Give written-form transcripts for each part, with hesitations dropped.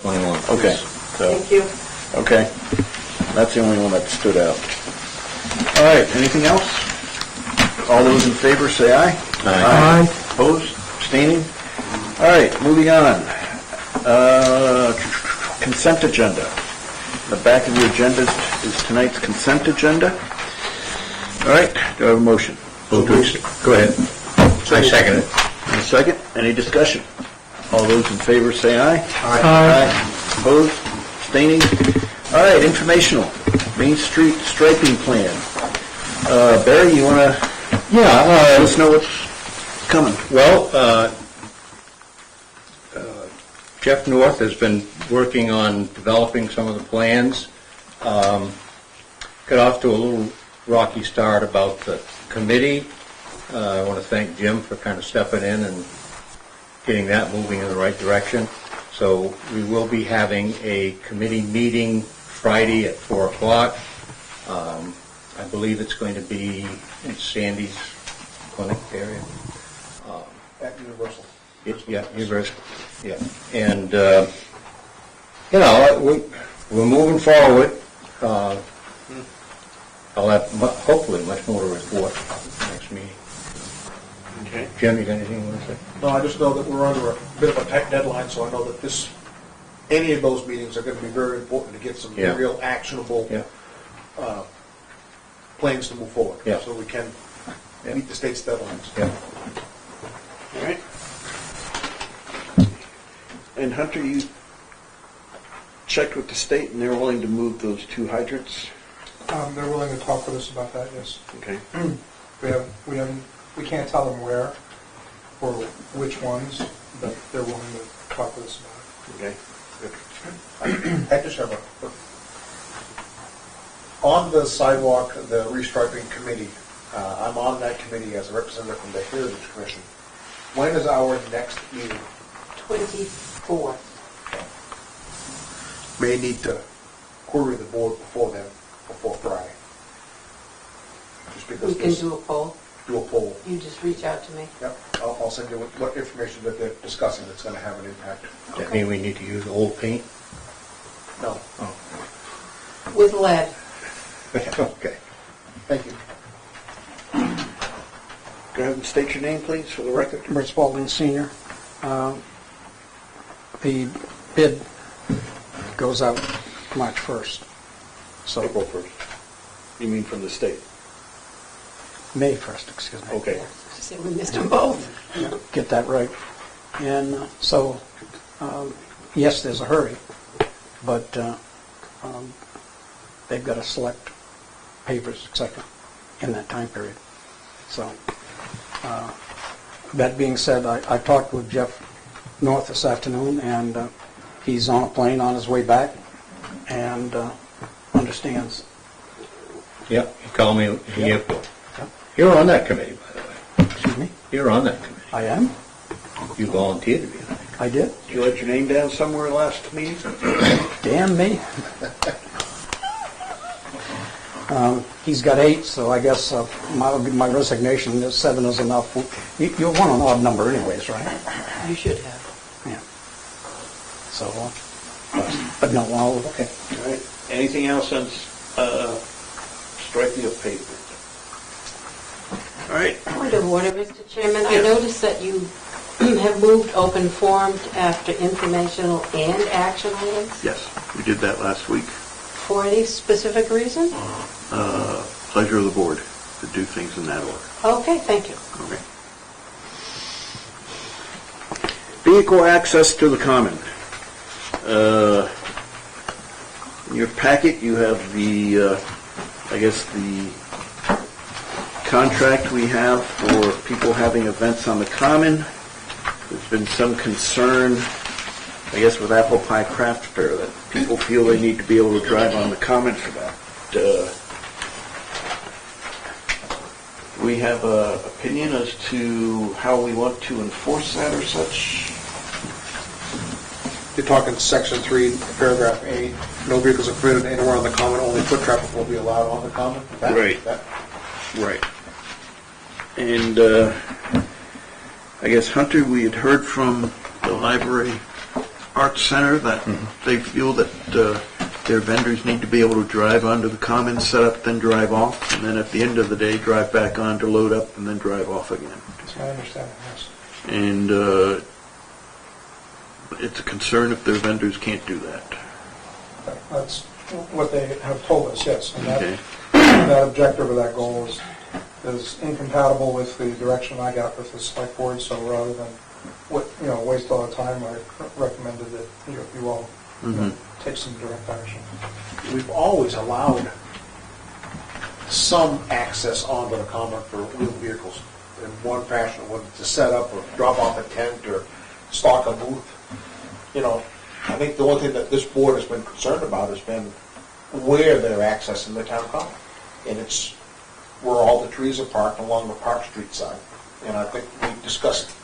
21. Okay. So, Thank you. okay. That's the only one that stood out. All right, anything else? All those in favor say aye. Aye. Opposed? Abstaining? All right, moving on. Consent agenda. The back of the agenda is tonight's consent agenda. All right, do I have a motion? Go ahead. I second it. And a second? Any discussion? All those in favor say aye. Aye. Opposed? Abstaining? All right, informational. Main Street striping plan. Barry, you want to let us know what's coming? Well, Jeff North has been working on developing some of the plans. Got off to a little rocky start about the committee. I want to thank Jim for kind of stepping in and getting that moving in the right direction. So we will be having a committee meeting Friday at 4 o'clock. I believe it's going to be in Sandy's clinic area. At Universal. Yeah, Universal. Yeah, and we're moving forward. I'll have hopefully much more to report next meeting. Okay. Jim, you got anything you want to say? No, I just know that we're under a bit of a tight deadline, so I know that any of those meetings are going to be very important to get some Yeah. real actionable Yeah. plans to move forward. Yeah. So we can Yeah. meet the state's deadlines. Yeah. All right. And Hunter, you checked with the state and they're willing to move those 2 hydrants? They're willing to talk with us about that, yes. Okay. We can't tell them where or which ones, but they're willing to talk with us about Okay. I just have on the sidewalk, the restriping committee, I'm on that committee as a representative from the Heritage Commission. When is our next meeting? 24. May need to query the board before then, before Friday. Just because We can do a poll. do a poll. You just reach out to me. Yep, I'll send you what information that they're discussing that's going to have an impact. Does that mean we need to use old paint? No, With lead. Okay. thank you. Go ahead and state your name, please, for the record. it. Rich Spalding Senior. The bid goes out March 1st, so April 1st. You mean from the state? May 1st, excuse me. Okay. So we missed them both. Get that right. And so, yes, there's a hurry, but they've got to select papers, etc., in that time period. So, that being said, I talked with Jeff North this afternoon, and he's on a plane on his way back, and understands. Yeah, you called me at the airport. Yep. You're on that committee, by the way. Excuse me? You're on that committee. I am. You volunteered to be on it. I did. Did you let your name down somewhere last meeting? Damn me. He's got 8, so I guess my resignation is 7 is enough. You want an odd number anyways, right? You should have. Yeah. So, but no, I'll, Okay. All right. Anything else on striping of pavement? All right. Point of order, Mr. Chairman. I noticed that you have moved open forum after informational and action items. Yes, we did that last week. For any specific reason? Pleasure of the board to do things in that order. Okay, thank you. Okay. Vehicle access to the common. In your packet, you have the, I guess, the contract we have for people having events on the common. There's been some concern, I guess, with Apple Pie Craft Fair that people feel they need to be able to drive on the common for that. We have an opinion as to how we want to enforce that or such. You're talking section 3, paragraph A, no vehicles are permitted anywhere on the common, only foot traffic will be allowed on the common? Right. Right. And I guess, Hunter, we had heard from the library Arts Center that they feel that their vendors need to be able to drive onto the common, set up, then drive off, and then at the end of the day, drive back on to load up and then drive off again. That's my understanding, yes. And it's a concern if their vendors can't do that. That's what they have told us, yes. And Okay. that objective or that goal is incompatible with the direction I got with the select board, so rather than, waste a lot of time, I recommended that you all take some direct action. We've always allowed some access onto the common for wheeled vehicles in one fashion, whether to set up or drop off a tent or stock a booth. I think the one thing that this board has been concerned about has been where they're accessing the town common. And it's where all the trees are parked along the Park Street side. And I think we discussed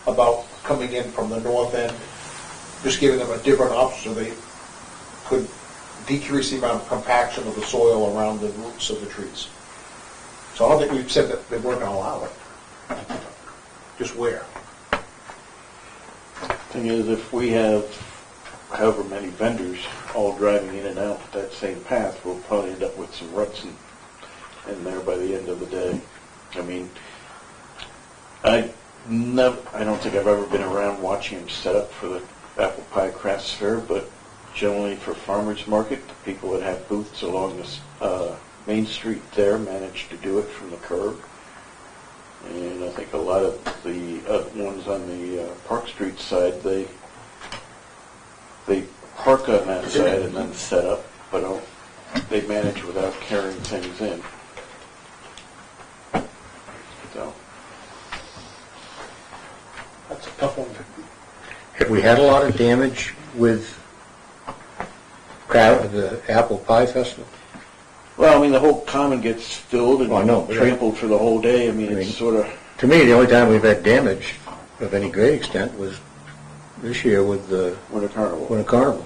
about coming in from the north end, just giving them a different option so they could decrease the amount of compaction of the soil around the roots of the trees. So I don't think we've said that they weren't going to allow it. Just where. Thing is, if we have however many vendors all driving in and out that same path, we'll probably end up with some ruts in there by the end of the day. I mean, I don't think I've ever been around watching them set up for the apple pie crafts fair, but generally for farmers market, the people that have booths along this main street there manage to do it from the curb. And I think a lot of the ones on the Park Street side, they park on that side and then set up, but they manage without carrying things in. So That's a tough one. Have we had a lot of damage with the Apple Pie Festival? well, I mean, the whole common gets filled and Oh, I know. trampled for the whole day. I mean, it's sort of... To me, the only time we've had damage of any great extent was this year with the Winter Carnival. Winter Carnival.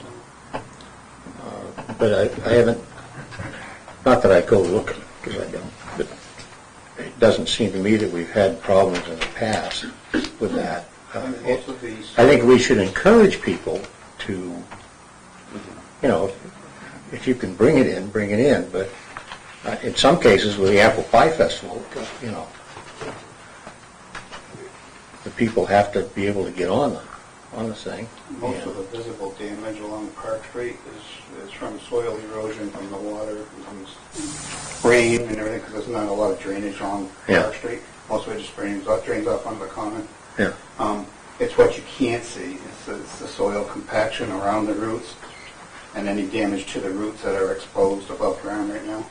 But I haven't, not that I go looking, because I don't, but it doesn't seem to me that we've had problems in the past with that. Most of these. I think we should encourage people to, if you can bring it in, but in some cases with the Apple Pie Festival, the people have to be able to get on the thing. Most of the visible damage along Park Street is from soil erosion from the water, from rain and everything, because there's not a lot of drainage on Yeah. Park Street. Most of it just drains off onto the common. Yeah. It's what you can't see. It's the soil compaction around the roots and any damage to the roots that are exposed above ground right now.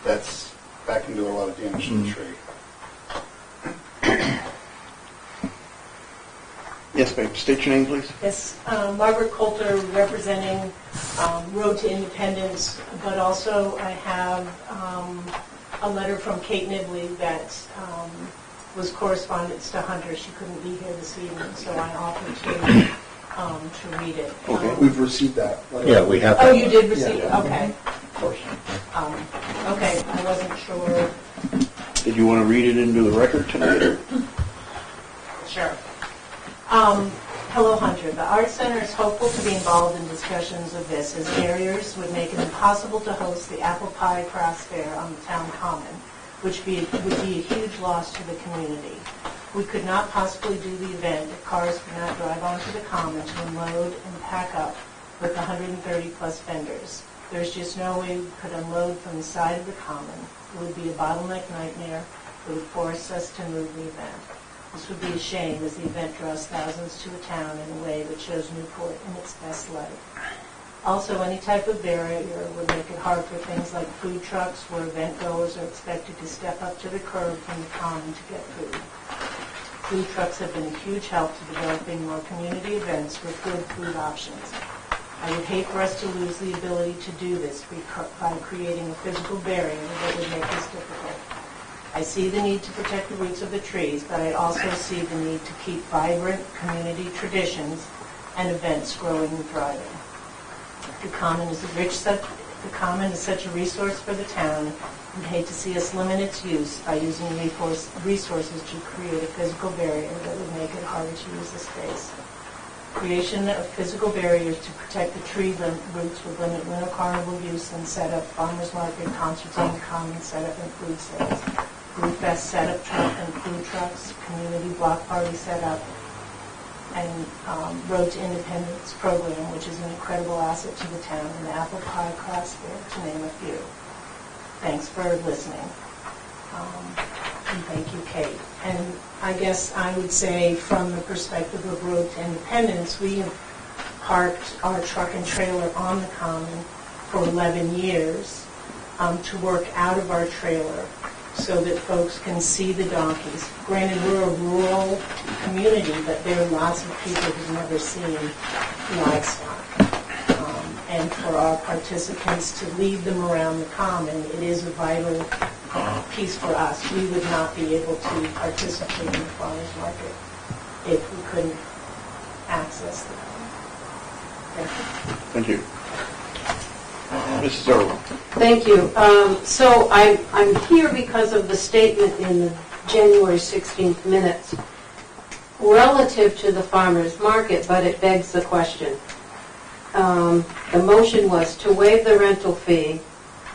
That can do a lot of damage to the tree. Yes, ma'am. State your name, please. Yes, Margaret Coulter representing Road to Independence, but also I have a letter from Kate Nibley that was correspondence to Hunter. She couldn't be here this evening, so I offered to read it. Okay. We've received that. Yeah, we have. Oh, you did receive it? Yeah. Okay. Of course. Okay, I wasn't sure. Did you want to read it into the record tonight? Or? Sure. Hello, Hunter. The Art Center is hopeful to be involved in discussions of this, as barriers would make it impossible to host the Apple Pie Crafts Fair on the town common, which would be a huge loss to the community. We could not possibly do the event if cars could not drive onto the common to unload and pack up with 130-plus vendors. There's just no way we could unload from the side of the common. It would be a bottleneck nightmare. It would force us to move the event. This would be a shame, as the event draws thousands to a town in a way that shows Newport in its best light. Also, any type of barrier would make it hard for things like food trucks, where event goers are expected to step up to the curb from the common to get food. Food trucks have been a huge help to developing more community events with good food options. I would hate for us to lose the ability to do this by creating a physical barrier that would make this difficult. I see the need to protect the roots of the trees, but I also see the need to keep vibrant community traditions and events growing and thriving. The common is such a resource for the town, and hate to see us limit its use by using resources to create a physical barrier that would make it harder to use the space. creation of physical barriers to protect the tree roots would limit winter carnival use and set up farmers market, concerts on the common, setup and food sales, food fest setup truck and food trucks, community block party setup, and Road to Independence program, which is an incredible asset to the town, and the Apple Pie Craft Fair, to name a few. Thanks for listening. And thank you, Kate. And I guess I would say from the perspective of Road to Independence, we have parked our truck and trailer on the common for 11 years to work out of our trailer so that folks can see the donkeys. Granted, we're a rural community, but there are lots of people who've never seen livestock. And for our participants to lead them around the common, it is a vital piece for us. We would not be able to participate in the farmers market if we couldn't access the common. Thank you. Thank you. Mrs. Irwin. Thank you. So I'm here because of the statement in the January 16th minutes relative to the farmers market, but it begs the question. The motion was to waive the rental fee,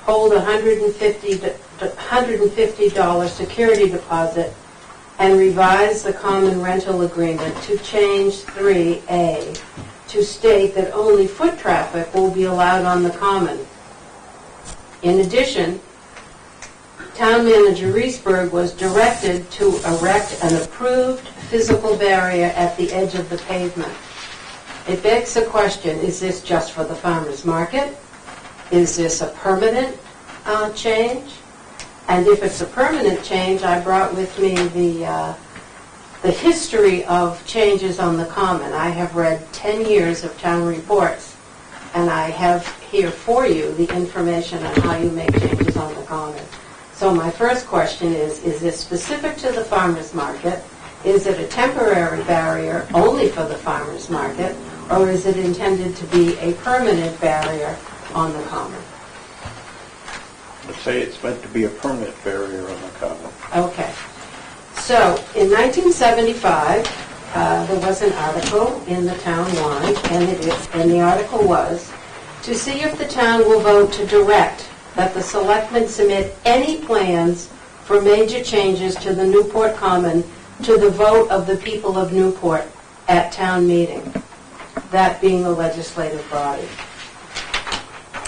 hold $150 security deposit, and revise the common rental agreement to change 3A to state that only foot traffic will be allowed on the common. In addition, Town Manager Reesberg was directed to erect an approved physical barrier at the edge of the pavement. It begs the question, is this just for the farmers market? Is this a permanent change? And if it's a permanent change, I brought with me the history of changes on the common. I have read 10 years of town reports, and I have here for you the information on how you make changes on the common. So my first question is this specific to the farmers market? Is it a temporary barrier only for the farmers market, or is it intended to be a permanent barrier on the common? Let's say it's meant to be a permanent barrier on the common. Okay. So in 1975, there was an article in the town warrant, and the article was, to see if the town will vote to direct that the selectmen submit any plans for major changes to the Newport Common to the vote of the people of Newport at town meeting, that being the legislative body.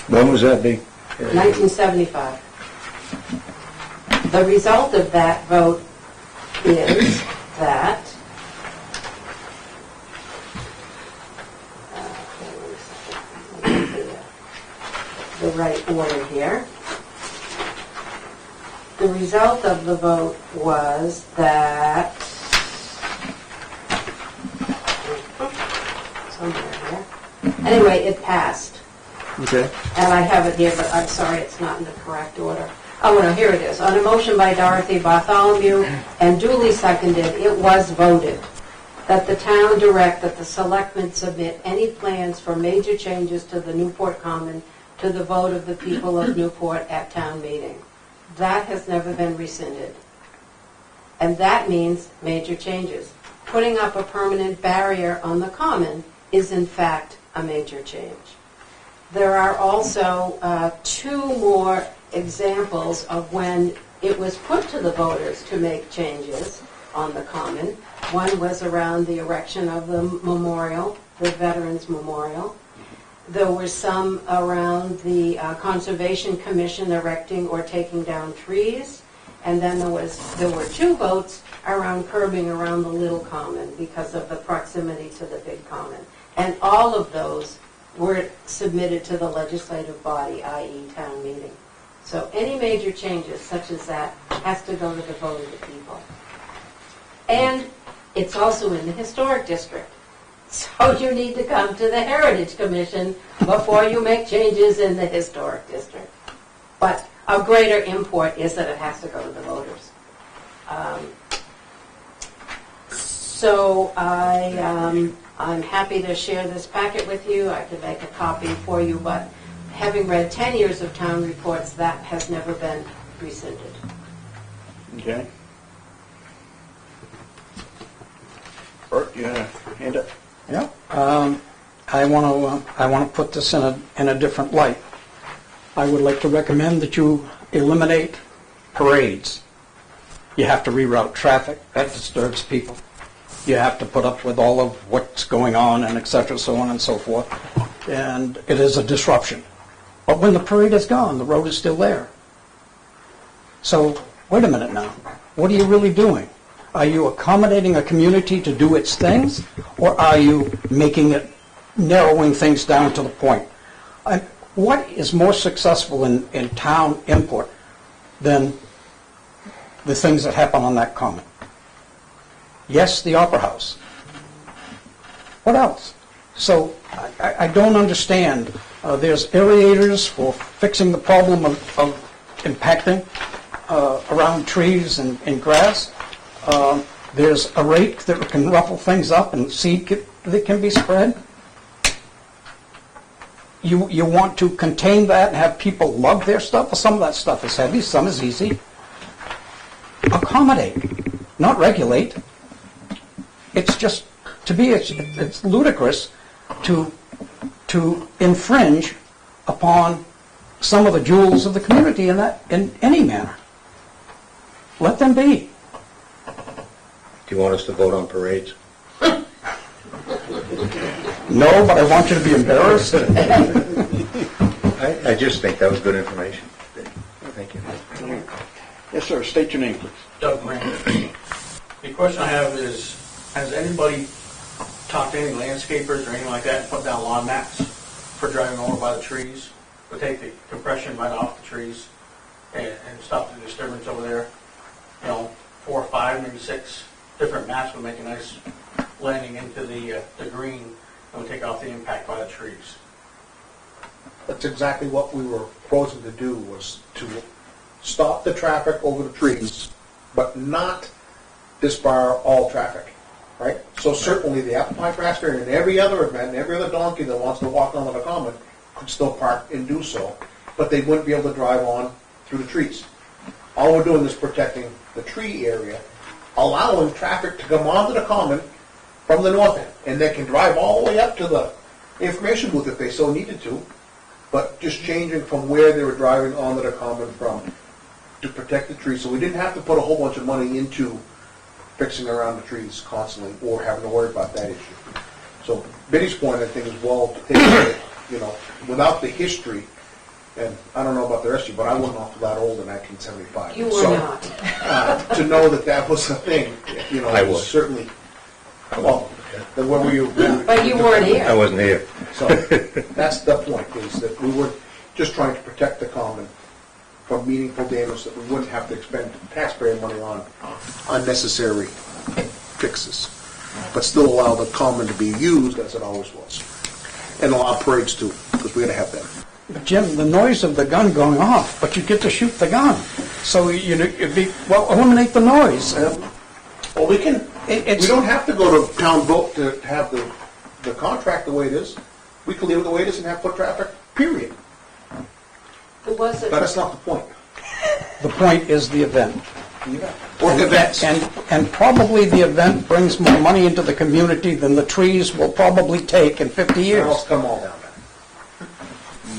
When was that being? 1975. The result of that vote is that the right order here. The result of the vote was that somewhere here. Anyway, it passed. Okay. And I have it here, but I'm sorry it's not in the correct order. Oh, no, here it is. On a motion by Dorothy Bartholomew and duly seconded, it was voted that the town direct that the selectmen submit any plans for major changes to the Newport Common to the vote of the people of Newport at town meeting. That has never been rescinded. And that means major changes. Putting up a permanent barrier on the common is in fact a major change. There are also two more examples of when it was put to the voters to make changes on the common. One was around the erection of the memorial, the Veterans Memorial. There were some around the Conservation Commission erecting or taking down trees. And then there were two votes around curbing around the Little Common because of the proximity to the Big Common. And all of those were submitted to the legislative body, i.e. town meeting. So any major changes such as that has to go to the vote of the people. And it's also in the historic district. So you need to come to the Heritage Commission before you make changes in the historic district. But of greater import is that it has to go to the voters. So I'm happy to share this packet with you. I could make a copy for you, but having read 10 years of town reports, that has never been rescinded. Okay. Bert, you have a hand up? Yeah. I want to put this in a different light. I would like to recommend that you eliminate parades. You have to reroute traffic. That disturbs people. You have to put up with all of what's going on and et cetera, so on and so forth. And it is a disruption. But when the parade is gone, the road is still there. So, wait a minute now. What are you really doing? Are you accommodating a community to do its things, or are you making it, narrowing things down to the point? What is more successful in town input than the things that happen on that common? Yes, the Opera House. What else? So I don't understand. There's aerators for fixing the problem of impacting around trees and grass. There's a rake that can ruffle things up and seed that can be spread. You want to contain that and have people lug their stuff? Well, some of that stuff is heavy, some is easy. Accommodate, not regulate. It's just, to me, it's ludicrous to infringe upon some of the jewels of the community in any manner. Let them be. Do you want us to vote on parades? No, but I want you to be embarrassed. I just think that was good information. Thank you. Yes, sir. State your name, please. Doug Graham. The question I have is, has anybody talked to any landscapers or anything like that and put down lawn mats for driving over by the trees? Would take the compression right off the trees and stop the disturbance over there. 4 or 5, maybe 6 different mats would make a nice landing into the green and would take off the impact by the trees. That's exactly what we were proposing to do, was to stop the traffic over the trees, but not disbar all traffic, right? So certainly the Apple Pie Craft Fair and every other event, every other donkey that wants to walk onto the common could still park and do so, but they wouldn't be able to drive on through the trees. All we're doing is protecting the tree area, allowing traffic to come onto the common from the north end, and they can drive all the way up to the information booth if they so needed to, but just changing from where they were driving onto the common from to protect the trees. So we didn't have to put a whole bunch of money into fixing around the trees constantly or having to worry about that issue. So Biddy's point, I think, is well taken. Without the history, and I don't know about the rest of you, but I wasn't awful that old in 1975. You were So, not. to know that was a thing, I was was. certainly, well, then where were you? But you weren't I here. wasn't here. So that's the point, is that we were just trying to protect the common from meaningful damage that we wouldn't have to expend taxpayer money on unnecessary fixes, but still allow the common to be used as it always was. And allow parades too, because we gotta have that. But Jim, the noise of the gun going off, but you get to shoot the gun. So eliminate the noise. Well, we can, It's- we don't have to go to town vote to have the contract the way it is. We can leave it the way it is and have foot traffic, period. It was But a, that's not the point. The point is the event. Or events. And probably the event brings more money into the community than the trees will probably take in 50 Now years. it's come all down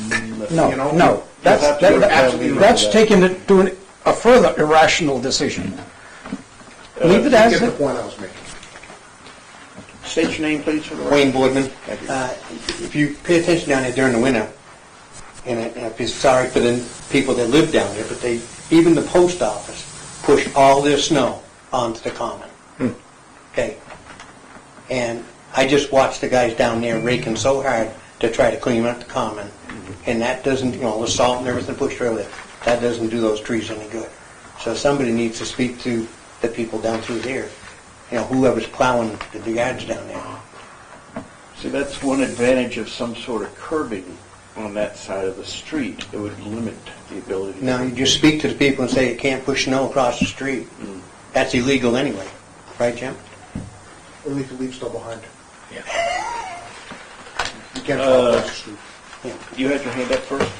then. No, You know, no. That's you're absolutely right that's with taking it to a further irrational decision. Leave it You as get the it. point I was making. State your name, please, for the record. Wayne Boardman. Thank you. If you pay attention down there during the winter, and I feel sorry for the people that live down there, but even the post office push all their snow onto the common. Okay? And I just watched the guys down there raking so hard to try to clean up the common, and that doesn't, the salt and everything pushed over there, that doesn't do those trees any good. So somebody needs to speak to the people down through there, whoever's plowing the yards down there. See, that's one advantage of some sort of curbing on that side of the street. It would limit the ability. Now, you just speak to the people and say you can't push snow across the street. That's illegal anyway, right, Jim? Or leave the leaves still behind. Yeah. You can't follow across the street. You had your hand up first?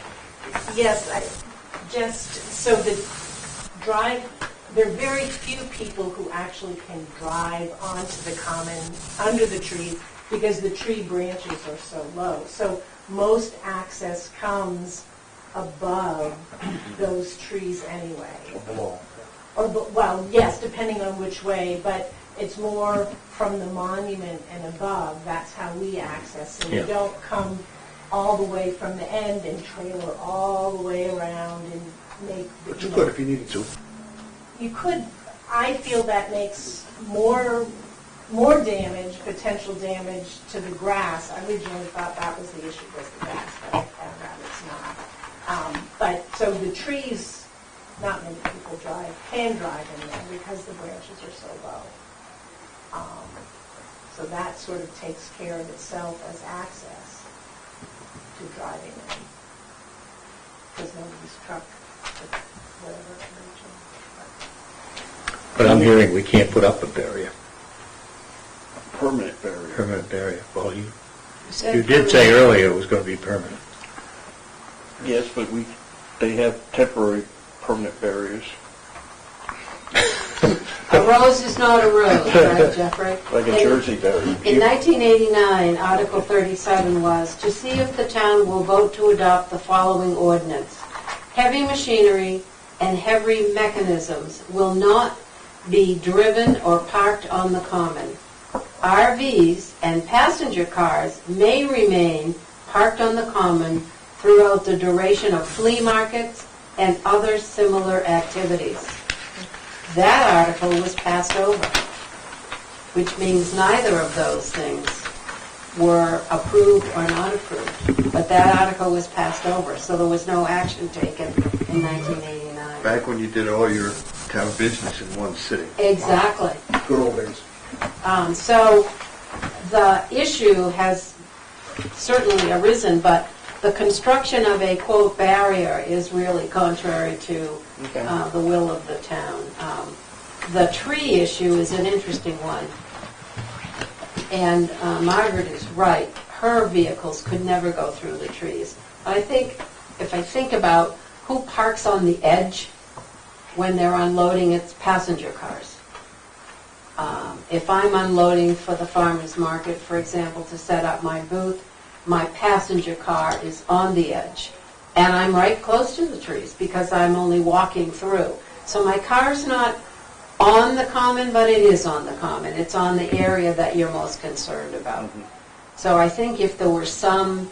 Yes, so there are very few people who actually can drive onto the common, under the trees, because the tree branches are so low. So most access comes above those trees anyway. Below. Well, yes, depending on which way, but it's more from the monument and above. That's how we access. So we Yeah. don't come all the way from the end and trailer all the way around and make. But you could if you needed to. You could. I feel that makes more damage, potential damage to the grass. I originally thought that was the issue, was the grass, but I found out it's not. But so the trees, not many people can drive in there because the branches are so low. So that sort of takes care of itself as access to driving in. Because nobody's truck, whatever, reaching. But I'm hearing we can't put up a barrier, Permanent barrier. permanent barrier. Well, you said did say permanent. earlier it was going to be permanent. Yes, but they have temporary permanent barriers, A rose is not a rose, right, Jeffrey? like a Jersey barrier. In 1989, Article 37 was, to see if the town will vote to adopt the following ordinance. Heavy machinery and heavy mechanisms will not be driven or parked on the common. RVs and passenger cars may remain parked on the common throughout the duration of flea markets and other similar activities. That article was passed over, which means neither of those things were approved or not approved. But that article was passed over, so there was no action taken in 1989. Back when you did all your town business in one sitting. Exactly. Good old days. So the issue has certainly arisen, but the construction of a, quote, barrier is really contrary to the will of the town. The tree issue is an interesting one. And Margaret is right. Her vehicles could never go through the trees. I think, if I think about who parks on the edge when they're unloading, it's passenger cars. If I'm unloading for the farmer's market, for example, to set up my booth, my passenger car is on the edge. And I'm right close to the trees because I'm only walking through. So my car's not on the common, but it is on the common. It's on the area that you're most concerned about. So I think if there were some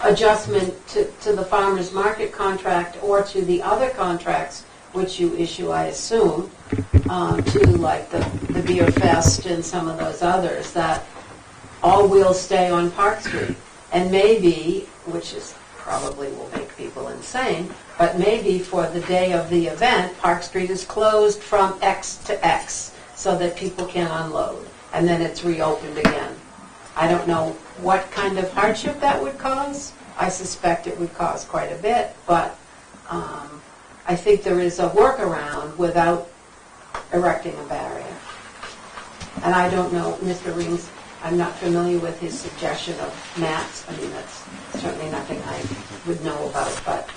adjustment to the farmer's market contract or to the other contracts which you issue, I assume, to like the Beer Fest and some of those others, that all will stay on Park Street. And maybe, which is probably will make people insane, but maybe for the day of the event, Park Street is closed from X to X so that people can unload, and then it's reopened again. I don't know what kind of hardship that would cause. I suspect it would cause quite a bit, but I think there is a workaround without erecting a barrier. And I don't know, Mr. Rings, I'm not familiar with his suggestion of mats. I mean, that's certainly nothing I would know about, but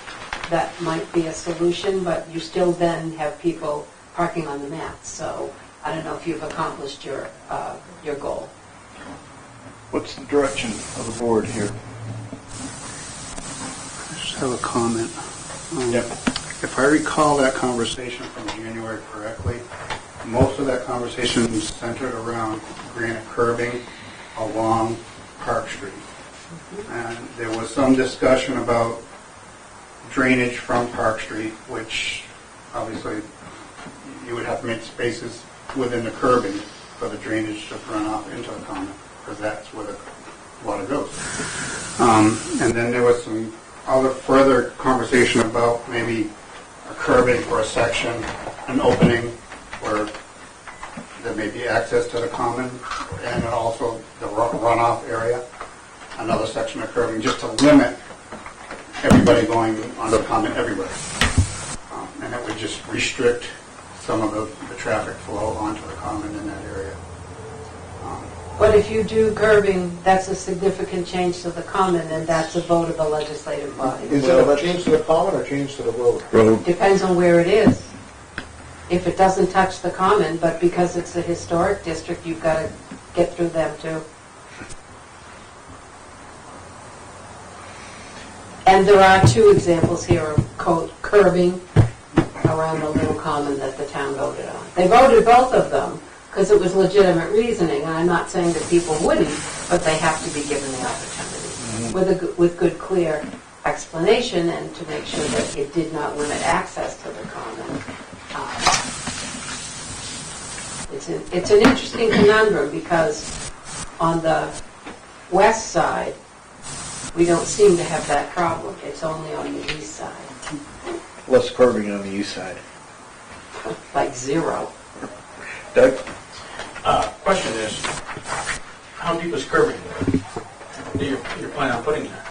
that might be a solution, but you still then have people parking on the mats. So I don't know if you've accomplished your goal. What's the direction of the board here? I just have a comment. If I recall that conversation from January correctly, most of that conversation was centered around granite curbing along Park Street. And there was some discussion about drainage from Park Street, which obviously you would have to make spaces within the curbing for the drainage to run off into the common, because that's where the water goes. And then there was some other further conversation about maybe a curbing for a section, an opening where there may be access to the common, and also the runoff area, another section of curbing, just to limit everybody going on the common everywhere. And it would just restrict some of the traffic flow onto the common in that area. But if you do curbing, that's a significant change to the common, and that's a vote of the legislative body. Is it a change to the common or change to the road? Road. Depends on where it is. if it doesn't touch the common, but because it's a historic district, you've got to get through them too. And there are two examples here of curbing around the little common that the town voted on. They voted both of them because it was legitimate reasoning, and I'm not saying that people wouldn't, but they have to be given the opportunity with good, clear explanation and to make sure that it did not limit access to the common. It's an interesting conundrum because on the west side, we don't seem to have that problem. It's only on the east side, Less curbing on the east side. like zero. Doug? Question is, how deep is curbing that you're planning on putting there?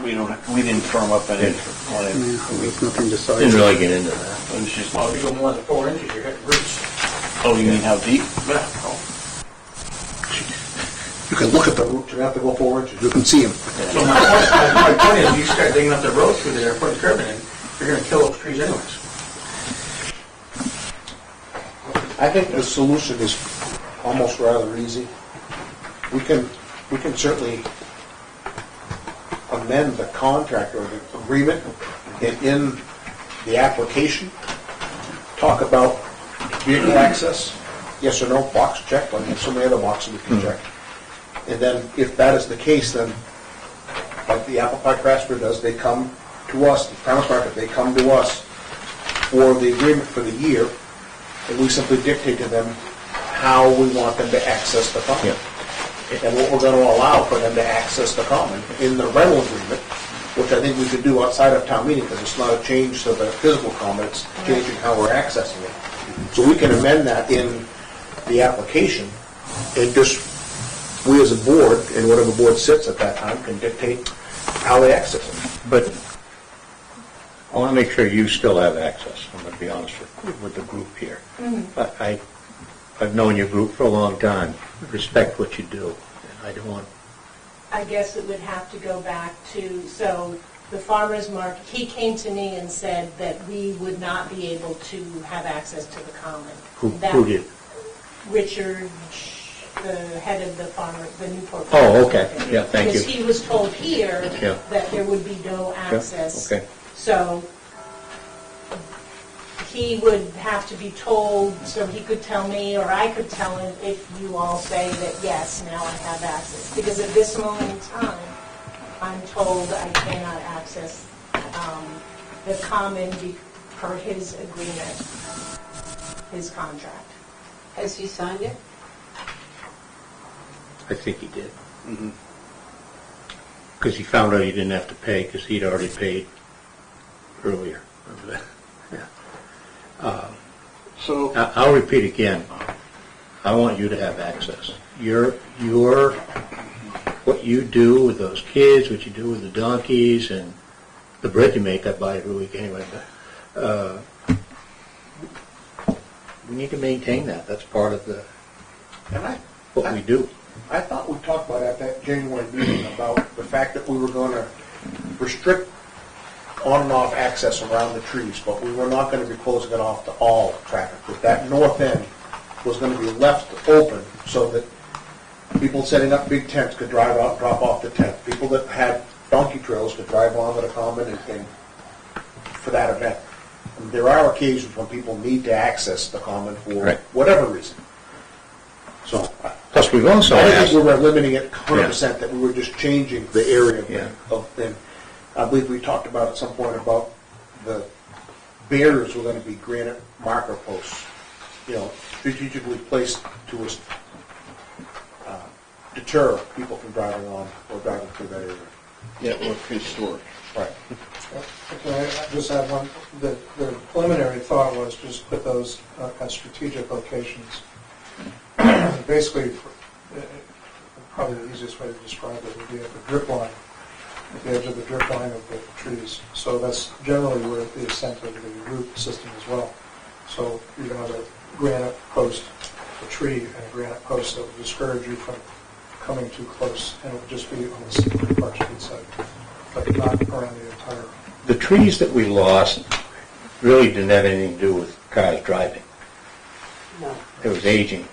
We didn't firm up any on Yeah, it. there's nothing decided. Didn't really get into that. It was just, Well, if you go more than 4 inches, you're hitting roots. oh, you mean how deep? Yeah. You can look at the roots, you have to go 4 inches. You can see them. So my point is, you start digging up the road through there, putting curbing in, you're gonna kill those trees anyways. I think the solution is almost rather easy. We can certainly amend the contract or the agreement and in the application, talk about vehicle access, yes or no, box checked, like so many other boxes we can check. And then if that is the case, then like the apple pie craft fair does, they come to us, the farmers market, they come to us for the agreement for the year, and we simply dictate to them how we want them to access the common. And what we're going to allow for them to access the common in the rental agreement, which I think we could do outside of town meeting, because it's not a change to the physical common, it's changing how we're accessing it. So we can amend that in the application, and just, we as a board, and whatever board sits at that time, can dictate how they access it. But I want to make sure you still have access, I'm going to be honest with the group here. I've known your group for a long time, respect what you do, and I don't want, I guess it would have to go back to, so the farmer's market, he came to me and said that we would not be able to have access to the common. who That- did? Richard, the head of the farmer, the Newport. Oh, okay, yeah, thank you. Because he was told here Yeah. that there would be no access. Okay. So he would have to be told, so he could tell me, or I could tell him, if you all say that, yes, now I have access. Because at this moment in time, I'm told I cannot access the common per his agreement, his contract. Has he signed it? I think he did. Because he found out he didn't have to pay, because he'd already paid earlier. Remember that? Yeah. So, I'll repeat again, I want you to have access. What you do with those kids, what you do with the donkeys, and the bread you make, I buy every week anyway, but, we need to maintain that, that's part of what we do. I thought we talked about at that January meeting about the fact that we were going to restrict on and off access around the trees, but we were not going to be closing it off to all traffic. That that north end was going to be left open so that people setting up big tents could drive out, drop off the tent. People that had donkey trails could drive onto the common and for that event. And there are occasions when people need to access the common for Right. whatever reason. So Plus, we've also I think asked, we were limiting it 100%, that we were just changing the area Yeah. and I believe we talked about at some point about the barriers were going to be granite marker posts, strategically placed to deter people from driving on or driving through that area. yeah, or historic. Right. Can I just add one? The preliminary thought was just put those at strategic locations. Basically, probably the easiest way to describe it would be at the drip line, at the edge of the drip line of the trees. So that's generally where the ascent of the root system as well. So you're going to have a granite post, a tree, and a granite post that will discourage you from coming too close, and it would just be on the Park Street side, but not around the entire. the trees that we lost really didn't have anything to do with cars driving. No. It was aging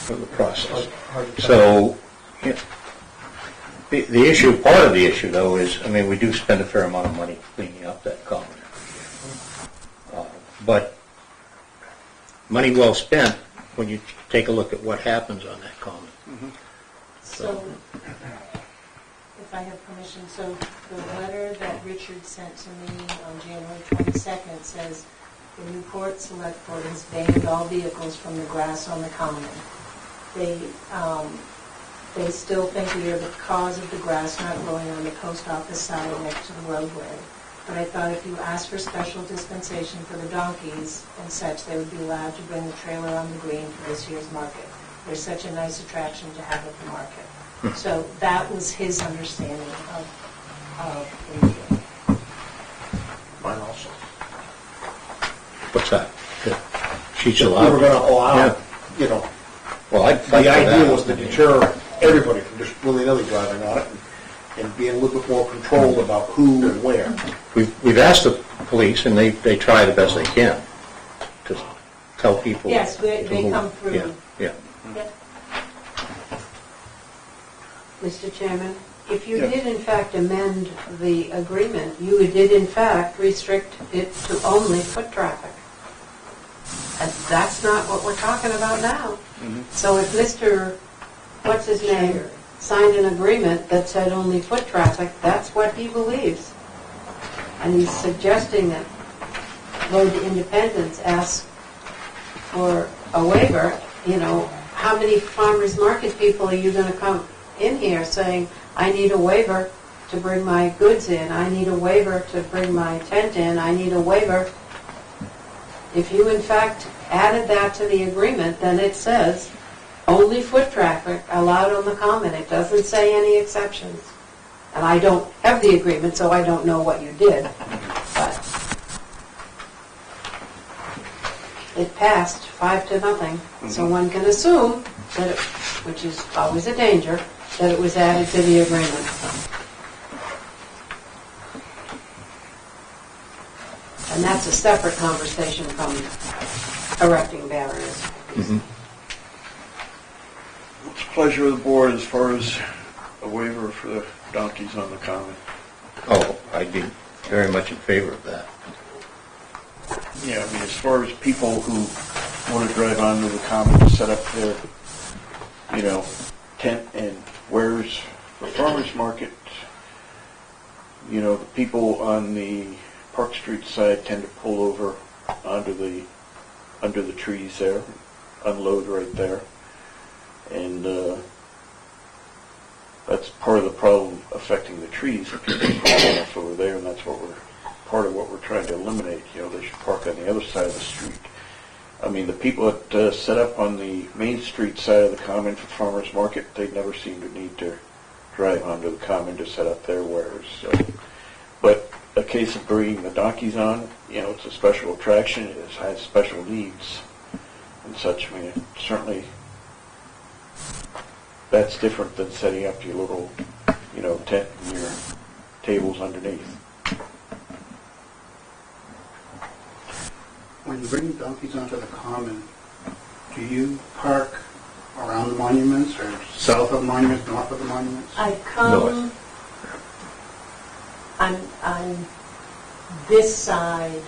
of the process. 100%. So, yeah, the issue, part of the issue though is, I mean, we do spend a fair amount of money cleaning up that common. But money well spent when you take a look at what happens on that common. So, if I have permission, so the letter that Richard sent to me on January 22nd says, the Newport Select Board has banned all vehicles from the grass on the common. They still think we are the cause of the grass not growing on the post office side next to the roadway. But I thought if you asked for special dispensation for the donkeys and such, they would be allowed to bring the trailer on the green for this year's market. They're such a nice attraction to have at the market. So that was his understanding of the meeting. Mine also. What's that? She's We allowed? were gonna allow, Yeah. you know, Well, I'd fight the for that. idea was to deter everybody from just willy-nilly driving on it and being a little bit more controlled about who and where. We've asked the police, and they try the best they can to tell people. Yes, to they move. come through. Yeah, yeah. Yep. Mr. Chairman, if you Yeah. did in fact amend the agreement, you did in fact restrict it to only foot traffic. And that's not what we're talking about now. So if Mr., what's his name, signed an agreement that said only foot traffic, that's what he believes. And he's suggesting that Road to Independence asks for a waiver, you know, how many farmers market people are you gonna come in here saying, I need a waiver to bring my goods in, I need a waiver to bring my tent in, I need a waiver. If you in fact added that to the agreement, then it says only foot traffic allowed on the common. It doesn't say any exceptions. And I don't have the agreement, so I don't know what you did. But it passed 5-0, so one can assume that, which is always a danger, that it was added to the agreement. And that's a separate conversation from erecting barriers. What's the pleasure of the board as far as a waiver for the donkeys on the common? Oh, I'd be very much in favor of that. Yeah, I mean, as far as people who want to drive onto the common to set up their, you know, tent and wares for farmers market, you know, the people on the Park Street side tend to pull over under the trees there, unload right there. And that's part of the problem affecting the trees. People park off over there, and that's part of what we're trying to eliminate. You know, they should park on the other side of the street. I mean, the people that set up on the Main Street side of the common for farmers market, they never seem to need to drive onto the common to set up their wares. So. But a case of bringing the donkeys on, you know, it's a special attraction. It has special needs and such. I mean, certainly that's different than setting up your little, you know, tent and your tables underneath. When you bring donkeys onto the common, do you park around the monuments or south of the monuments, north of the monuments? I come, I'm this side,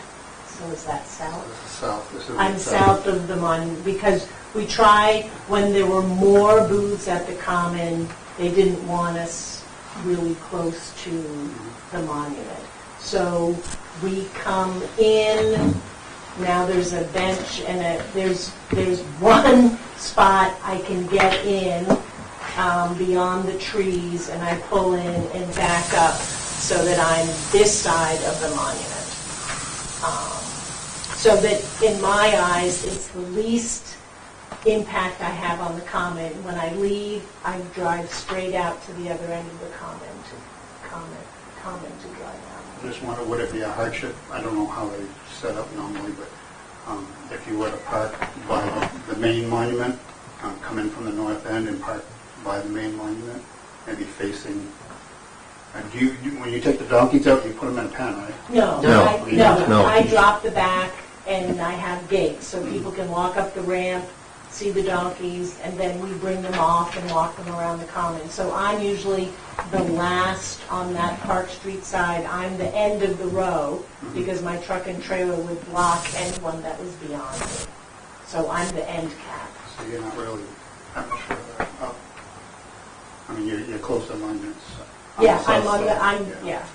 so is that south? This is south. This is I'm south of the monument, because we tried, when there were more booths at the common, they didn't want us really close to the monument. So we come in, now there's a bench and there's one spot I can get in beyond the trees, and I pull in and back up so that I'm this side of the monument. So that in my eyes, it's the least impact I have on the common. When I leave, I drive straight out to the other end of the common to drive out. I just wonder, would it be a hardship? I don't know how they set up normally, but if you were to park by the main monument, come in from the north end and park by the main monument, maybe facing And when you take the donkeys out, you put them in a pen, right? No, No. No. I drop the back and I have gates so people can walk up the ramp, see the donkeys, and then we bring them off and walk them around the common. So I'm usually the last on that Park Street side. I'm the end of the row because my truck and trailer would block anyone that was beyond me. So I'm the end cap. So you're not really that much further up. I mean, you're close to monuments. Yeah, I'm on the, yeah.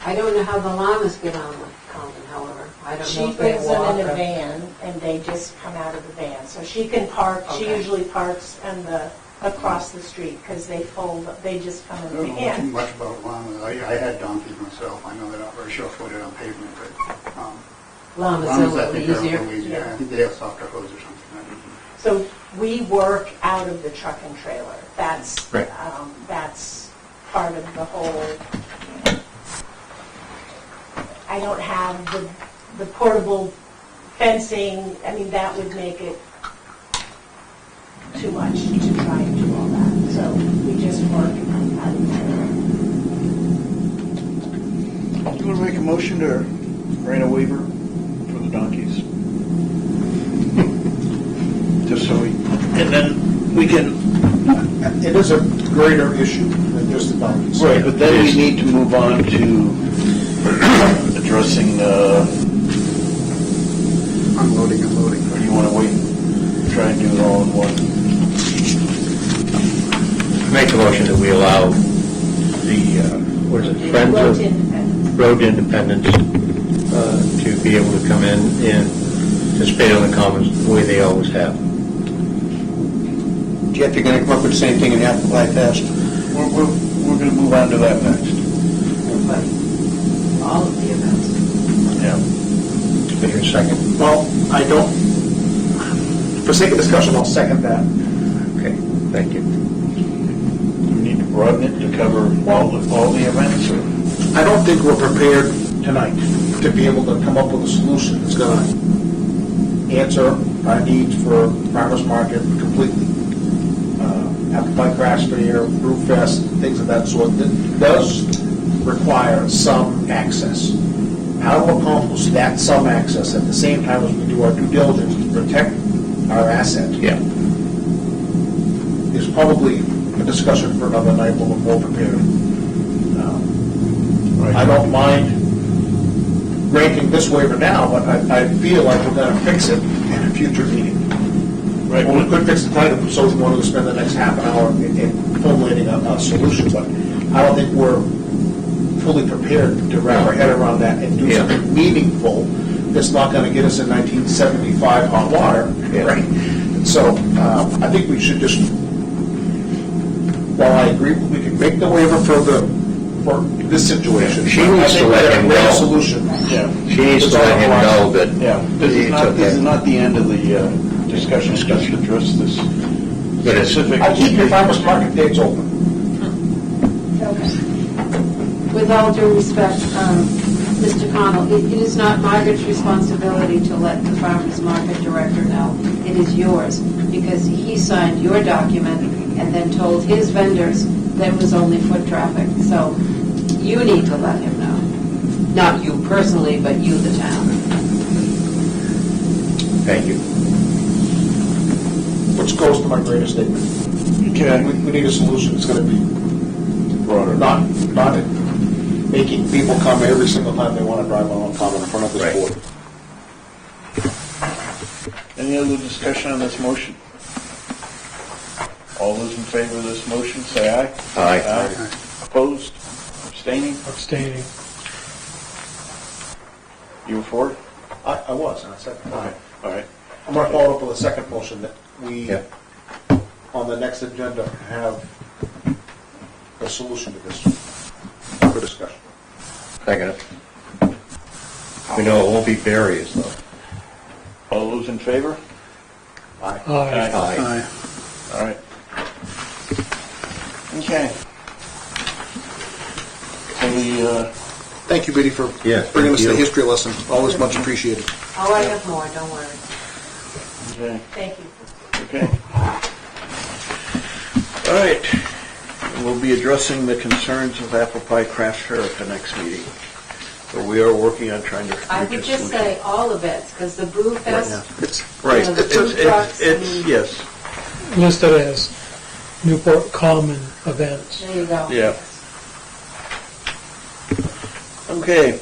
I don't know how the llamas get on the common, however. I don't know She if they brings them walk in a or... van, and they just come out of the van. So she can park, she Okay. usually parks across the street, because they fold, they just come I in the don't know too van. much about llamas. I had donkeys myself. I know they're not very sure-footed on pavement, but Llamas are a llamas, I little think, are a easier. little easier. I think they have softer hooves or something. So we work out of the truck and trailer. That's, Right. that's part of the whole, I don't have the portable fencing. I mean, that would make it too much to try and do all that. So we just work out of the trailer. You want to make a motion to grant a waiver for the donkeys? Just so we, and then we can, It is a greater issue than just the donkeys. right, but then we need to move on to addressing, Unloading and loading. or do you want to wait, try and do it all in one? Make a motion that we allow the, what is it, Friends Road of to Independence. Road Independence to be able to come in and participate on the commons the way they always have. Jeff, you're gonna come up with the same thing in the apple pie fest? We're going to move on to that next. But all of the events. Yeah. Take a second. Well, I don't, for sake of discussion, I'll second that. Okay, thank you. We need to broaden it to cover all the events, or? I don't think we're prepared tonight to be able to come up with a solution that's going to answer our needs for farmers market completely. Apple pie craft fair, brew fest, things of that sort, that does require some access. How to accomplish that some access at the same time as we do our due diligence to protect our asset Yeah. is probably a discussion for another night when we're more prepared. I don't mind granting this waiver now, but I feel like we're going to fix it in a future meeting. Right. Well, we could fix the title, so we wanted to spend the next half an hour in formulating a solution, but I don't think we're fully prepared to wrap our head around that and do Yeah. something meaningful that's not going to get us in 1975 hot water. Yeah. Right? So I think we should just, while I agree, we can make the waiver for this situation. She needs to let him I think we have a know. solution. Yeah. She needs to let him know that Yeah, this is it's not, this is okay. not the end of the discussion, just address this But it's- specific. I keep your farmers market dates open. Okay. With all due respect, Mr. Connell, it is not Margaret's responsibility to let the farmer's market director know. It is yours, because he signed your document and then told his vendors there was only foot traffic. So you need to let him know. Not you personally, but you, the town. Thank you. Which goes to my greater statement. Okay. We need a solution that's going to be Broader. not making people come every single time they want to drive on common in front of this Right. board. Any other discussion on this motion? All those in favor of this motion, say aye. Aye. Opposed? Abstaining? Abstaining. You were for it? I was, and I said, Okay, all right. I'm going to follow up with a second motion that we, Yeah. on the next agenda, have a solution to this for discussion. Second it. We know it won't be berries, though. All those in favor? Aye. Aye. All right. Okay. So the, Thank you, Biddy, for Yeah, bringing us thank the you. history lesson. Always much appreciated. Oh, I have more, don't worry. okay, Thank you. okay. All right. We'll be addressing the concerns of Apple Pie Craft Fair at the next meeting. So we are working on trying to I reach a would just solution. say all of it, because the Brew Fest, Right, you know, the food trucks, I mean- yes, listed as Newport Common events. there you go. yeah. Okay,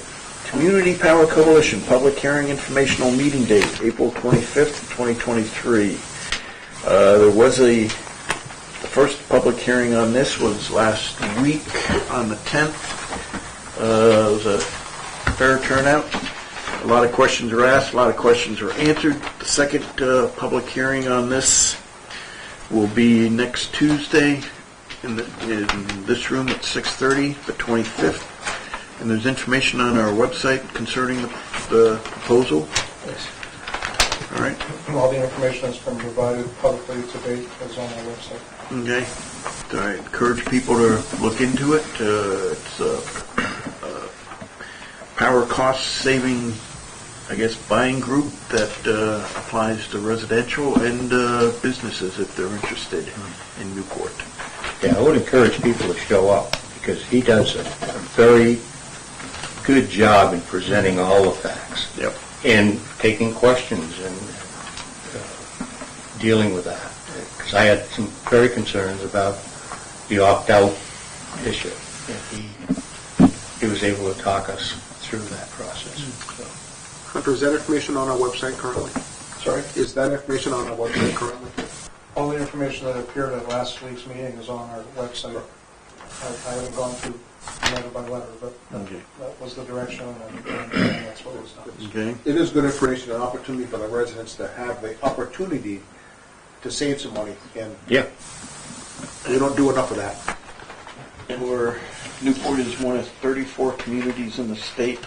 Community Power Coalition, public hearing informational meeting date, April 25th, 2023. There was the first public hearing on this was last week on the 10th. It was a fair turnout. A lot of questions were asked, a lot of questions were answered. The second public hearing on this will be next Tuesday in this room at 6:30, the 25th. And there's information on our website concerning the proposal. All right, All the information that's been provided publicly to date is on our website. okay. So I encourage people to look into it. It's a power cost saving, I guess, buying group that applies to residential and businesses if they're interested in Newport. Yeah, I would encourage people to show up, because he does a very good job in presenting all the facts. Yep. And taking questions and dealing with that. Because I had some very concerns about the opt-out issue. And he was able to talk us through that process. So, Hunter, is that information on our website currently? Sorry? Is that information on our website currently? All the information that appeared at last week's meeting is on our website. I haven't gone through letter by letter, but Okay. that was the direction, and that's what was done. Okay. It is good information and opportunity for the residents to have the opportunity to save some money, and yeah. we don't do enough of that. And Newport is one of 34 communities in the state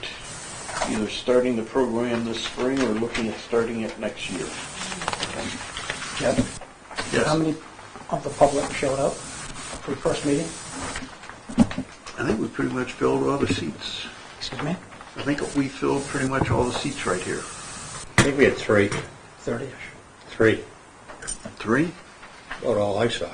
either starting the program this spring or looking at starting it next year. Yep. Yes. How many of the public showed up for the first meeting? I think we pretty much filled all the seats. Excuse me? I think we filled pretty much all the seats right here. I think we had 3. 30-ish. 3. 3? About all I saw.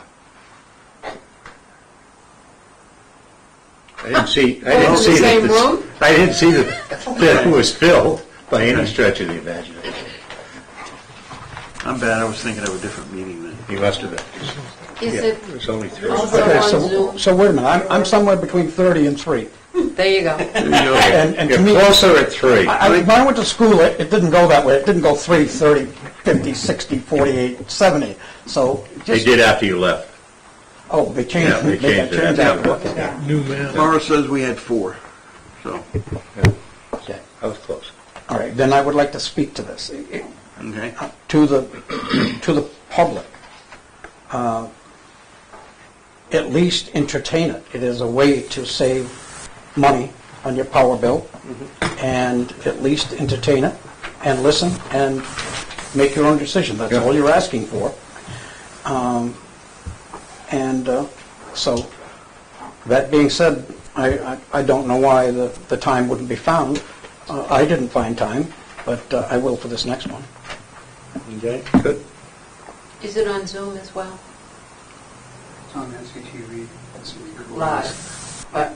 I didn't see in the same room? I didn't see that it was filled by any stretch of the imagination. I'm bad, I was thinking of a different meeting then. He must have been. Is Yeah, it it was only 3. also Okay, on so, Zoom? so wait a minute, I'm somewhere between 30 and 3. There you go. There you go. And to You're me, closer at 3. when I went to school, it didn't go that way. It didn't go 3, 30, 50, 60, 48, 70. So They just, did after you left. oh, they changed Yeah, they it. changed it. changed Yeah. it. Okay. New man. Laura says we had 4, so, Yeah, I was close. All right, then I would like to speak to this. okay. To the public. At least entertain it. It is a way to save money on your power bill, and at least entertain it, and listen, and make your own decision. That's Yeah. all you're asking for. So, that being said, I don't know why the time wouldn't be found. I didn't find time, but I will for this next one. Okay. Good. Is it on Zoom as well? It's on NCTV. It's recorded. Live. But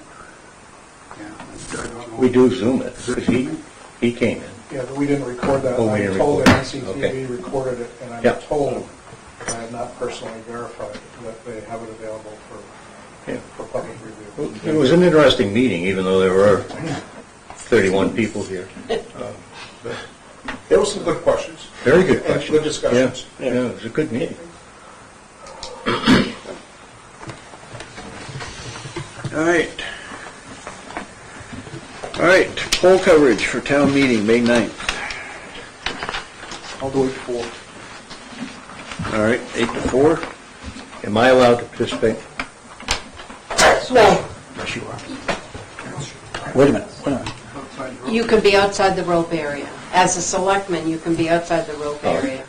Yeah. I don't know. We do Zoom it, because he came in. Yeah, but we didn't record that. Oh, we I'm didn't told record that it. NCTV Okay. recorded it, and I'm Yeah. told, I have not personally verified, that they have it available Yeah. for public review. It was an interesting meeting, even though there were 31 people here. There were some good questions. Very good And questions. good discussions. Yeah, it was a good meeting. All right. All right, poll coverage for town meeting, May 9th. I'll do it for. All right, 8 to 4. Am I allowed to participate? no, Yes, you are. Wait a minute. you can be outside the rope area. As a selectman, you can be outside the rope Oh. area.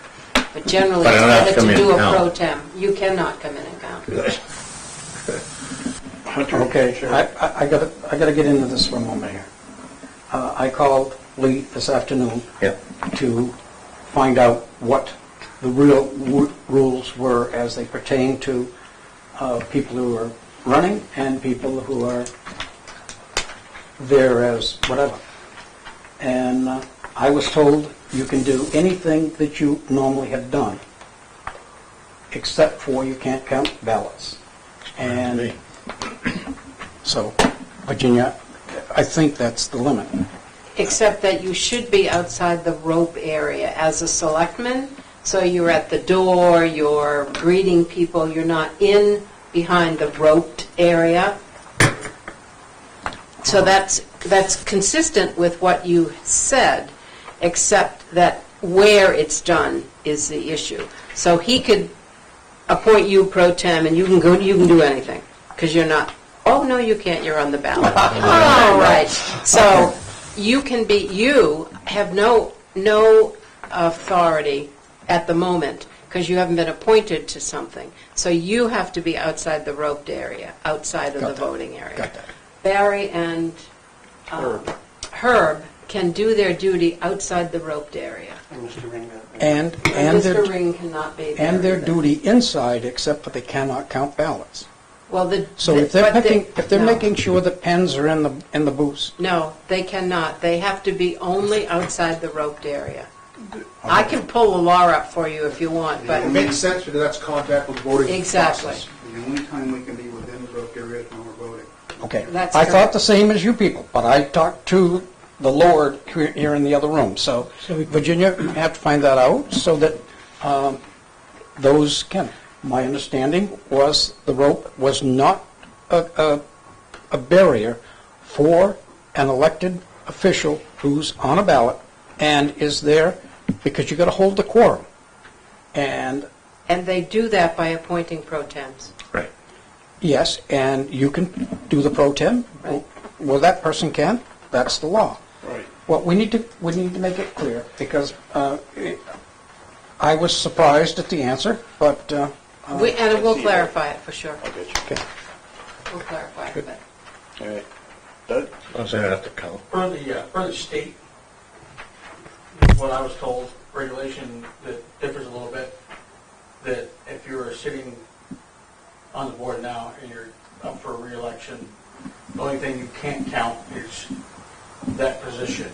But generally, But I it's don't have to better come to in do a and count. pro tem. You cannot come in and count. Good. Hunter? Okay, I gotta get into this for a moment here. I called Lee this afternoon Yeah. to find out what the real rules were as they pertain to people who are running and people who are there as whatever. And I was told you can do anything that you normally have done, except for you can't count ballots. And so, Virginia, I think that's the limit. Except that you should be outside the rope area as a selectman, so you're at the door, you're greeting people, you're not in behind the roped area. So that's consistent with what you said, except that where it's done is the issue. So he could appoint you pro tem, and you can do anything, because you're not, oh, no, you can't, you're on the ballot. All right. So you have no authority at the moment, because you haven't been appointed to something. So you have to be outside the roped area, outside of the voting area. Got that. Barry and Herb can do their duty outside the roped area. And Mr. Ring cannot be there. and their either. duty inside, except that they cannot count ballots. Well, So if they're no. making sure that pens are in the booths, No, they cannot. They have to be only outside the roped area. I can pull the law up for you if you want, but It makes sense because that's contact with voting Exactly. process. The only time we can be within the roped area is when we're voting. okay. That's I thought correct. the same as you people, but I talked to the Lord here in the other room. So Virginia, you have to find that out so that those can. My understanding was the rope was not a barrier for an elected official who's on a ballot and is there because you got to hold the quorum. And they do that by appointing pro tems. Right. yes, and you can do the pro tem. Right. Well, that person can. That's the law. Right. Well, we need to make it clear because I was surprised at the answer, but And we'll clarify it for sure. I'll get you. okay. We'll clarify it. but- All right. Doug? I was going to have to count. For the state, what I was told, regulation that differs a little bit, that if you're sitting on the board now and you're up for re-election, the only thing you can't count is that position.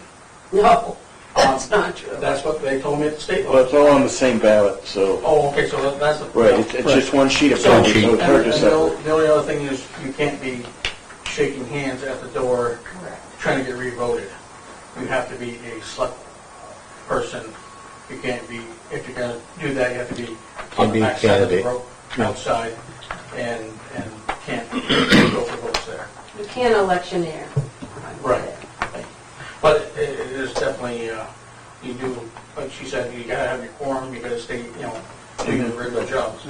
No, that's not true. That's what they told me at the state Well, level. it's all on the same ballot, so, Oh, okay, so that's the... right, it's just one sheet of So, paper, so it's hard to and separate. the only other thing is you can't be shaking hands at the door Correct. trying to get re-voted. You have to be a select person. You can't be, if you're going to do that, you have to be on the be a back side of the candidate. rope, outside, and can't go for votes there. You can't electioneer. Right. But it is definitely, you do, like she said, you got to have your quorum, you got to stay, doing your regular jobs.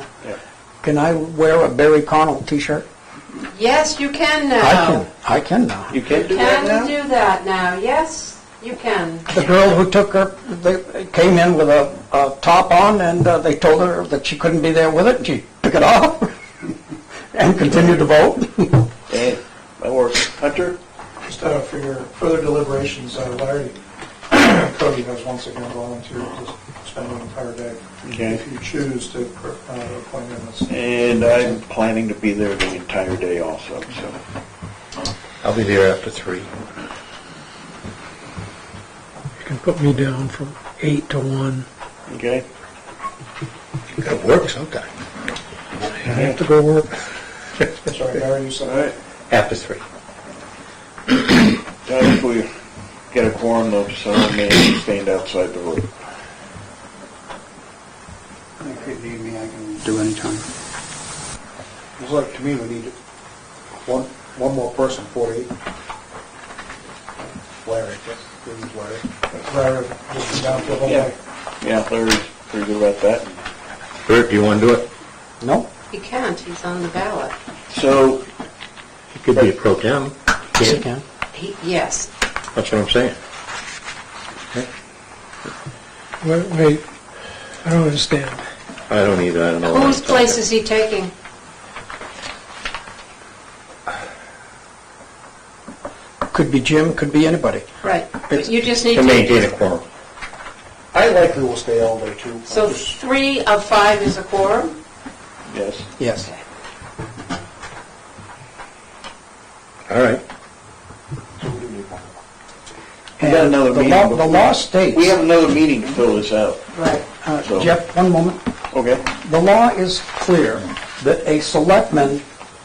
Can I wear a Barry Connell T-shirt? Yes, you can now. I can now. You can't do that Can now? do that now. Yes, you can. The girl who they came in with a top on, and they told her that she couldn't be there with it, and she took it off and continued to vote. Hey, that works. Hunter? Just for your further deliberations, Larry Cody has once again volunteered to spend the entire day. Okay. If you choose to appoint him as... And I'm planning to be there the entire day also, so. I'll be there after 3. You can put me down from 8 to 1. Okay? You got to work sometime. I have to go work. Sorry, Larry, you All said... right. After 3. If we get a quorum though, someone may stand outside the room. If you need me, I can do any time. It's like, to me, we need one more person, 48. Larry, please, Larry. Larry, just be down to the whole Yeah. way. Yeah, Larry's pretty good about that. Bert, do you want to do it? No? He can't. He's on the ballot. So, You could be a pro tem. Yes, I can. Yes. That's what I'm saying. Wait, I don't understand. I don't either. I don't know. what Whose I'm place talking. is he taking? Could be Jim, could be anybody. Right. But you just need To maintain to... a quorum. I likely will stay all day, too. So 3 of 5 is a quorum? yes. Yes. All right. So we do need one. We got another The meeting. law- the before- law states- We have another meeting to fill this out. Right. So- Jeff, one moment. Okay. The law is clear that a selectman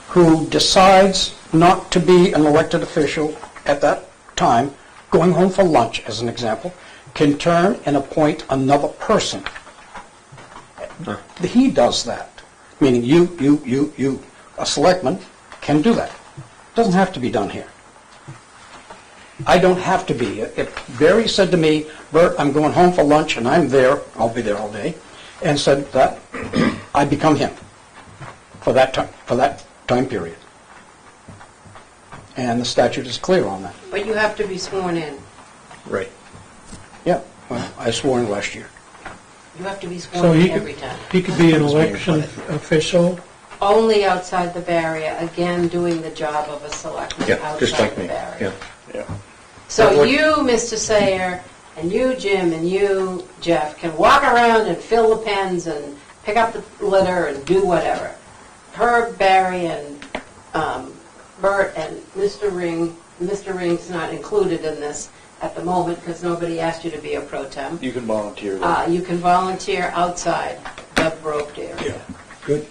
who decides not to be an elected official at that time, going home for lunch, as an example, can turn and appoint another person. He does that, meaning you, a selectman, can do that. Doesn't have to be done here. I don't have to be. If Barry said to me, Bert, I'm going home for lunch, and I'm there, I'll be there all day, and said that, I become him for that time period. And the statute is clear on that. But you have to be sworn in. Right. Yeah, well, I swore in last year. You have to be So sworn he in every time. could be an election official. Only outside the barrier, again, doing the job of a selectman Yeah, just outside like the me. barrier. Yeah. Yeah. So But what- you, Mr. Sayer, and you, Jim, and you, Jeff, can walk around and fill the pens and pick up the litter and do whatever. Herb, Barry, and Bert, and Mr. Ring's not included in this at the moment because nobody asked you to be a pro tem. You can volunteer. there. You can volunteer outside the roped area. Good.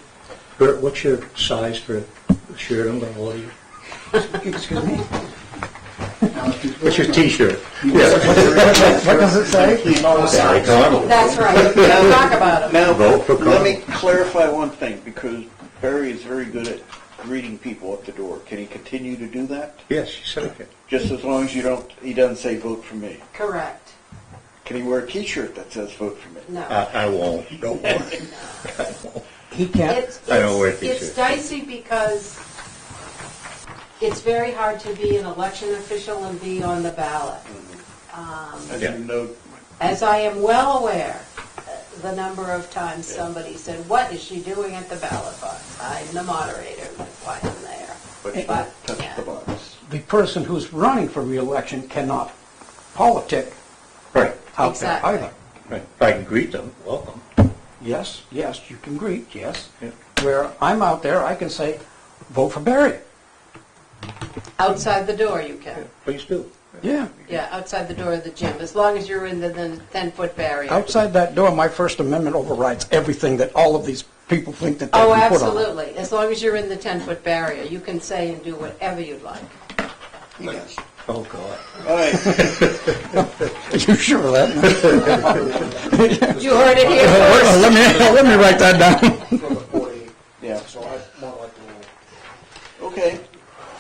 Bert, what's your size for the shirt I'm going to order you? Excuse me? What's your T-shirt? What does it say? Barry Connell. That's right. We'll talk about it. Now, Vote for let me Connell. clarify one thing, because Barry is very good at greeting people at the door. Can he continue to do that? Yes, you said it. Just as long as he doesn't say vote for me. Correct. Can he wear a T-shirt that says vote for me? No. I won't. Don't worry. He can't. It's I don't wear t-shirts. It's dicey because it's very hard to be an election official and be on the ballot. As Yeah. you know, As I am well aware, the number of times somebody said, "What is she doing at the ballot box?" I'm the moderator, that's why I'm there. but you But, don't touch yeah. the box. The person who's running for re-election cannot politic Right. out there Exactly. either. Right. If I can greet them, welcome. Yes, you can greet, yes. Yeah. Where I'm out there, I can say, vote for Barry. Outside the door you can. Please do. Yeah. Yeah, outside the door of the gym, as long as you're in the 10-foot barrier. Outside that door, my First Amendment overrides everything that all of these people think that they Oh, can put on it. absolutely. As long as you're in the 10-foot barrier, you can say and do whatever you'd like. Yes. Oh, God. All right. Are you sure of that? You heard it here first. let me write that down. For the 48. Yeah. So I want like the Okay.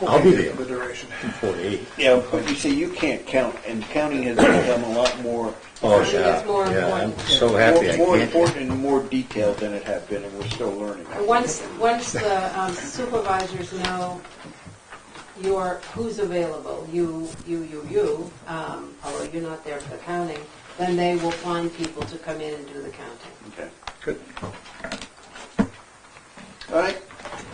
I'll be there. the duration. 48. Yeah, but you see, you can't count, and counting has become a lot more, Oh, I think it's more yeah. I'm important. so happy I more can't. important and more detailed than it had been, and we're still learning. Once the supervisors know who's available, although you're not there for the counting, then they will find people to come in and do the counting. Okay. Good. All right.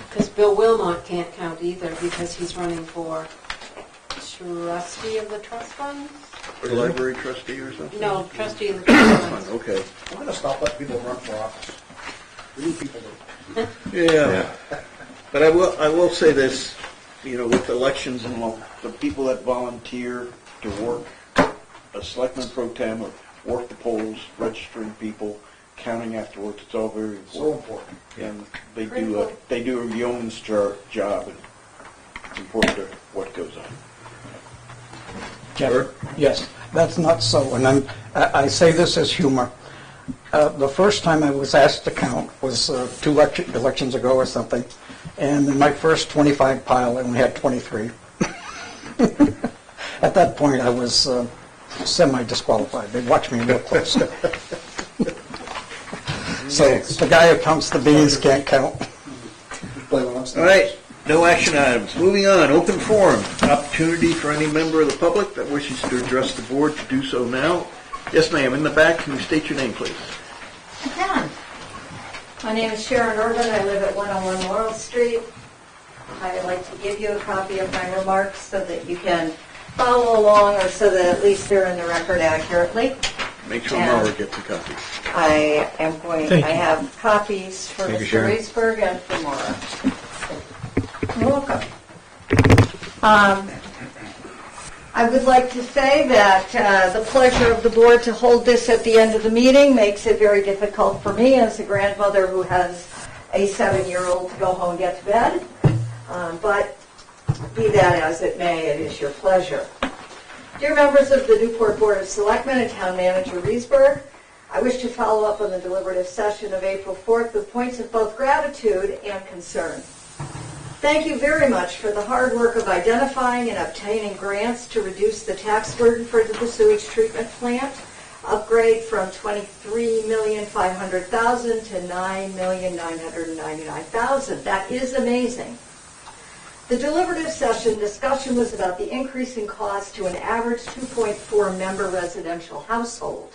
Because Bill Wilmot can't count either because he's running for trustee of the trust fund? For library trustee or something? No, trustee of the trust fund. Okay. We're going to stop letting people run for office. We need people to. Yeah. But I will say this, with elections and all, the people that volunteer to work, a selectman pro tem, or work the polls, registering people, counting afterwards, it's all very So important. important. And they Critical. do a yeoman's job, and it's important to what goes on. Jeff? Yes, that's not so, and I say this as humor. The first time I was asked to count was 2 elections ago or something, and in my first 25 pile, I only had 23. At that point, I was semi-disqualified. They watched me real close. So the guy who counts the beans can't count. Play when I'm All right, no action items. Moving on, open forum. Opportunity for any member of the public that wishes to address the board to do so now. Yes, ma'am, in the back, can you state your name, please? I can. My name is Sharon Irvin. I live at 101 Laurel Street. I'd like to give you a copy of my remarks so that you can follow along, or so that at least they're in the record accurately. Make sure Yeah. Laura gets a copy. I am going, Thank I you. have copies for Thank you, Mr. Sharon. Reesberg and for Maura. You're welcome. I would like to say that the pleasure of the board to hold this at the end of the meeting makes it very difficult for me as a grandmother who has a 7-year-old to go home and get to bed. But be that as it may, it is your pleasure. Dear members of the Newport Board of Selectmen and Town Manager Reesberg, I wish to follow up on the deliberative session of April 4th with points of both gratitude and concern. Thank you very much for the hard work of identifying and obtaining grants to reduce the tax burden for the sewage treatment plant, upgrade from $23,500,000 to $9,999,000. That is amazing. The deliberative session discussion was about the increasing cost to an average 2.4 member residential household.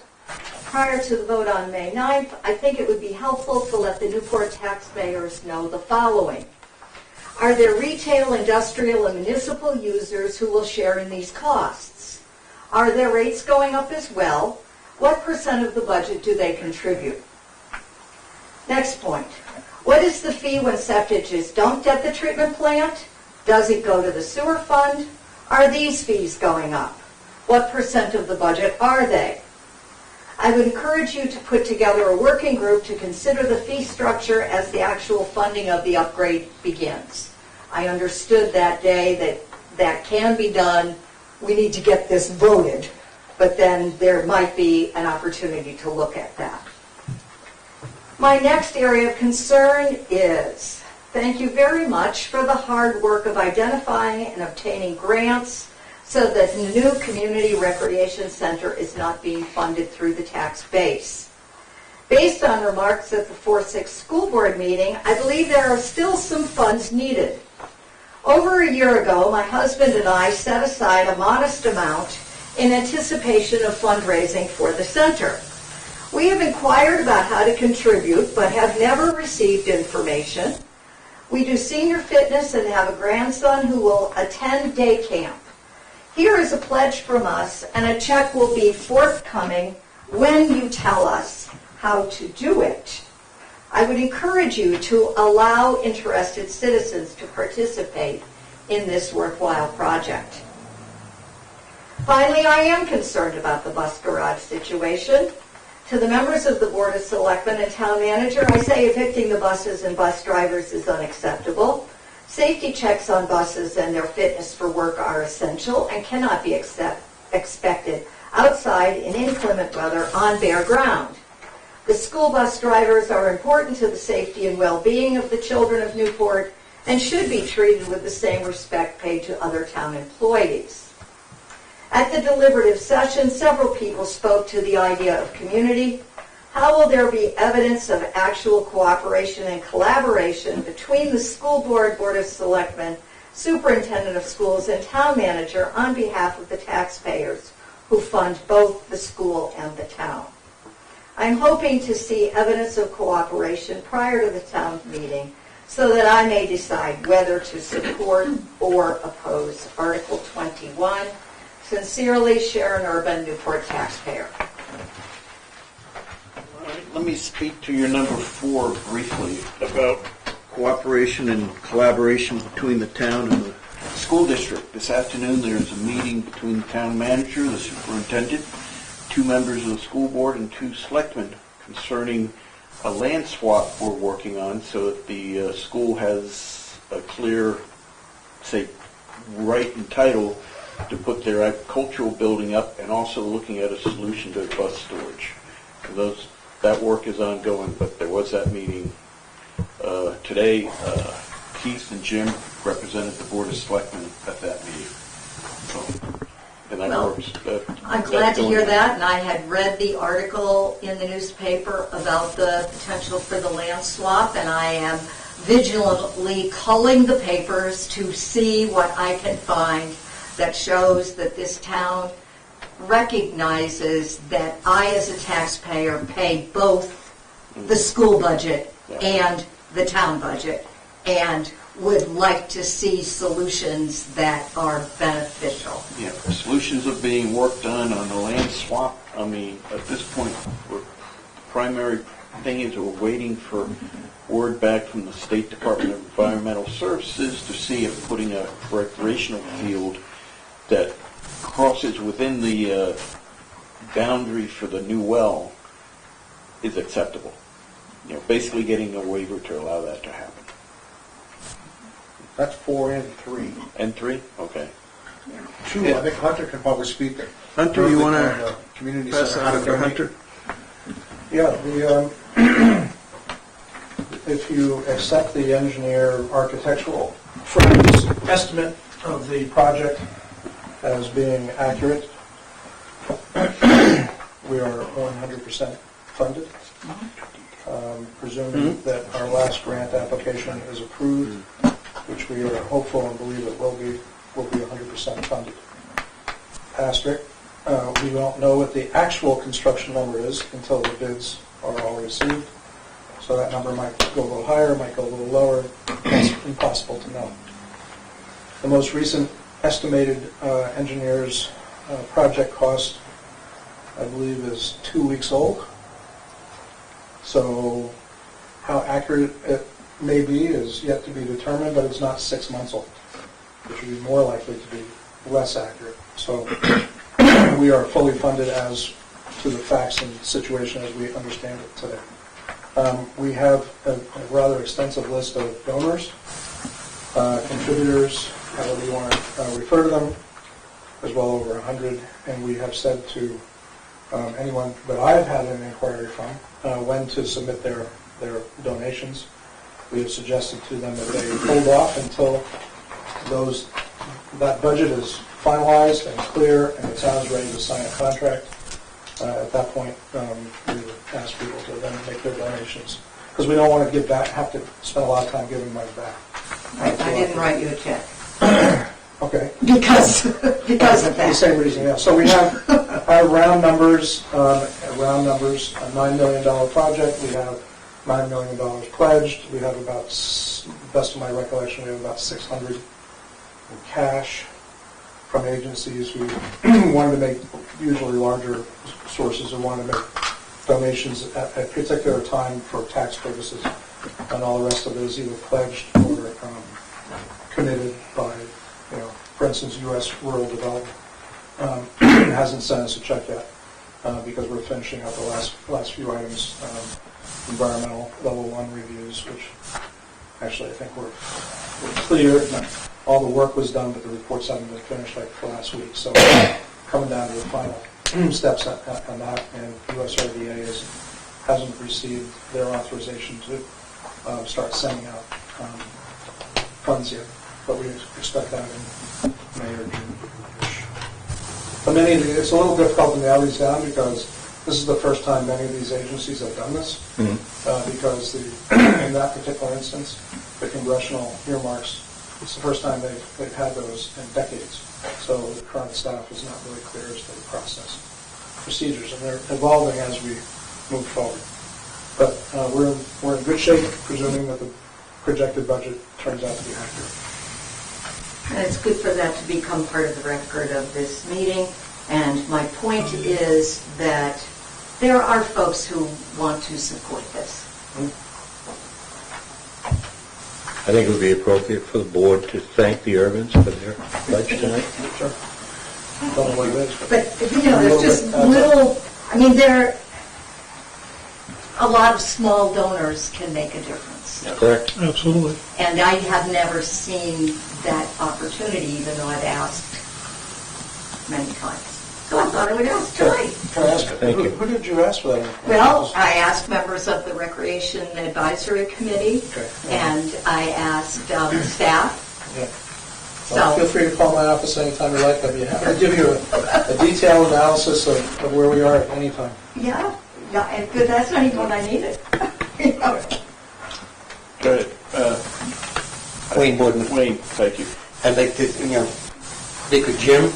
Prior to the vote on May 9th, I think it would be helpful to let the Newport taxpayers know the following. Are there retail, industrial, and municipal users who will share in these costs? Are their rates going up as well? What percent of the budget do they contribute? Next point. What is the fee when septic is dumped at the treatment plant? Does it go to the sewer fund? Are these fees going up? What percent of the budget are they? I would encourage you to put together a working group to consider the fee structure as the actual funding of the upgrade begins. I understood that day that that can be done. We need to get this voted, but then there might be an opportunity to look at that. My next area of concern is, thank you very much for the hard work of identifying and obtaining grants so that the new community recreation center is not being funded through the tax base. Based on remarks at the 4-6 school board meeting, I believe there are still some funds needed. Over a year ago, my husband and I set aside a modest amount in anticipation of fundraising for the center. We have inquired about how to contribute, but have never received information. We do senior fitness and have a grandson who will attend day camp. Here is a pledge from us, and a check will be forthcoming when you tell us how to do it. I would encourage you to allow interested citizens to participate in this worthwhile project. Finally, I am concerned about the bus garage situation. To the members of the Board of Selectmen and Town Manager, I say evicting the buses and bus drivers is unacceptable. Safety checks on buses and their fitness for work are essential and cannot be expected outside in inclement weather on bare ground. The school bus drivers are important to the safety and well-being of the children of Newport and should be treated with the same respect paid to other town employees. At the deliberative session, several people spoke to the idea of community. How will there be evidence of actual cooperation and collaboration between the school board, Board of Selectmen, superintendent of schools, and town manager on behalf of the taxpayers who fund both the school and the town? I'm hoping to see evidence of cooperation prior to the town meeting so that I may decide whether to support or oppose Article 21. Sincerely, Sharon Urban, Newport taxpayer. All right, let me speak to your number 4 briefly about cooperation and collaboration between the town and the school district. This afternoon there's a meeting between the town manager, the superintendent, 2 members of the school board, and 2 selectmen concerning a land swap we're working on so that the school has a clear, say, right and title to put their agricultural building up, and also looking at a solution to bus storage. That work is ongoing, but there was that meeting today. Keith and Jim represented the Board of Selectmen at that meeting. And that works. I'm glad to hear that, and I had read the article in the newspaper about the potential for the land swap, and I am vigilantly culling the papers to see what I can find that shows that this town recognizes that I, as a taxpayer, pay both the school budget and the town budget, and would like to see solutions that are beneficial. Yeah, solutions are being worked on the land swap. I mean, at this point, the primary thing is we're waiting for word back from the State Department of Environmental Services to see if putting a recreational field that crosses within the boundary for the new well is acceptable. You know, basically getting a waiver to allow that to happen. That's 4 and 3. And 3? Okay. 2, I think Hunter can probably speak. Hunter, you want on to the community pass center, that how on to to donate? Hunter? Yeah, if you accept the engineer architectural firm's estimate of the project as being accurate, we are 100% funded. Presuming that our last grant application is approved, which we are hopeful and believe it will be 100% funded. Asterisk, we don't know what the actual construction number is until the bids are all received. So that number might go a little higher, might go a little lower. It's impossible to know. The most recent estimated engineer's project cost, I believe, is 2 weeks old. So how accurate it may be is yet to be determined, but it's not 6 months old, which would be more likely to be less accurate. So we are fully funded as to the facts and situation as we understand it today. We have a rather extensive list of donors, contributors, however you want to refer to them. There's well over 100, and we have said to anyone that I've had an inquiry from when to submit their donations. We have suggested to them that they hold off until that budget is finalized and clear and the town is ready to sign a contract. At that point, we would ask people to then make their donations. Because we don't want to have to spend a lot of time giving money back. I didn't write you a check. Okay. Because of The that. same reason, yeah. So we have our round numbers, a $9 million project. We have $9 million pledged. We have about, best of my recollection, we have about 600 in cash from agencies who wanted to make usually larger sources who wanted to make donations at a particular time for tax purposes. And all the rest of it is either pledged or committed by, for instance, U.S. Rural Development hasn't sent us a check yet because we're finishing up the last few items, environmental level 1 reviews, which actually I think we're clear. All the work was done, but the reports haven't been finished like for last week. So coming down to the final steps on that, and USRDA hasn't received their authorization to start sending out funds yet, but we expect that in May or June. But it's a little difficult to nail these down because this is the first time many of these agencies have done this, because in that particular instance, the congressional earmarks, it's the first time they've had those in decades. So the current staff is not really clear as to the process, procedures, and they're evolving as we move forward. But we're in good shape, presuming that the projected budget turns out to be accurate. And it's good for that to become part of the record of this meeting. And my point is that there are folks who want to support this. I think it would be appropriate for the board to thank the Urbans for their pledge tonight. Sure. Don't know what it is, But, there's just little, there, a lot of small donors can make a difference. Correct. Absolutely. And I have never seen that opportunity, even though I've asked many times. So I thought I would ask tonight. Can I ask, Thank you. who did you ask for that? Well, I asked members of the Recreation Advisory Committee, Okay. and I asked staff. Yeah. Well, feel free to call my office anytime you like. I'd be happy to give you a detailed analysis of where we are at any time. Yeah, and good, that's not even what I needed. Go ahead. Wayne Boardman. Wayne, thank you. I'd like to, speak with Jim.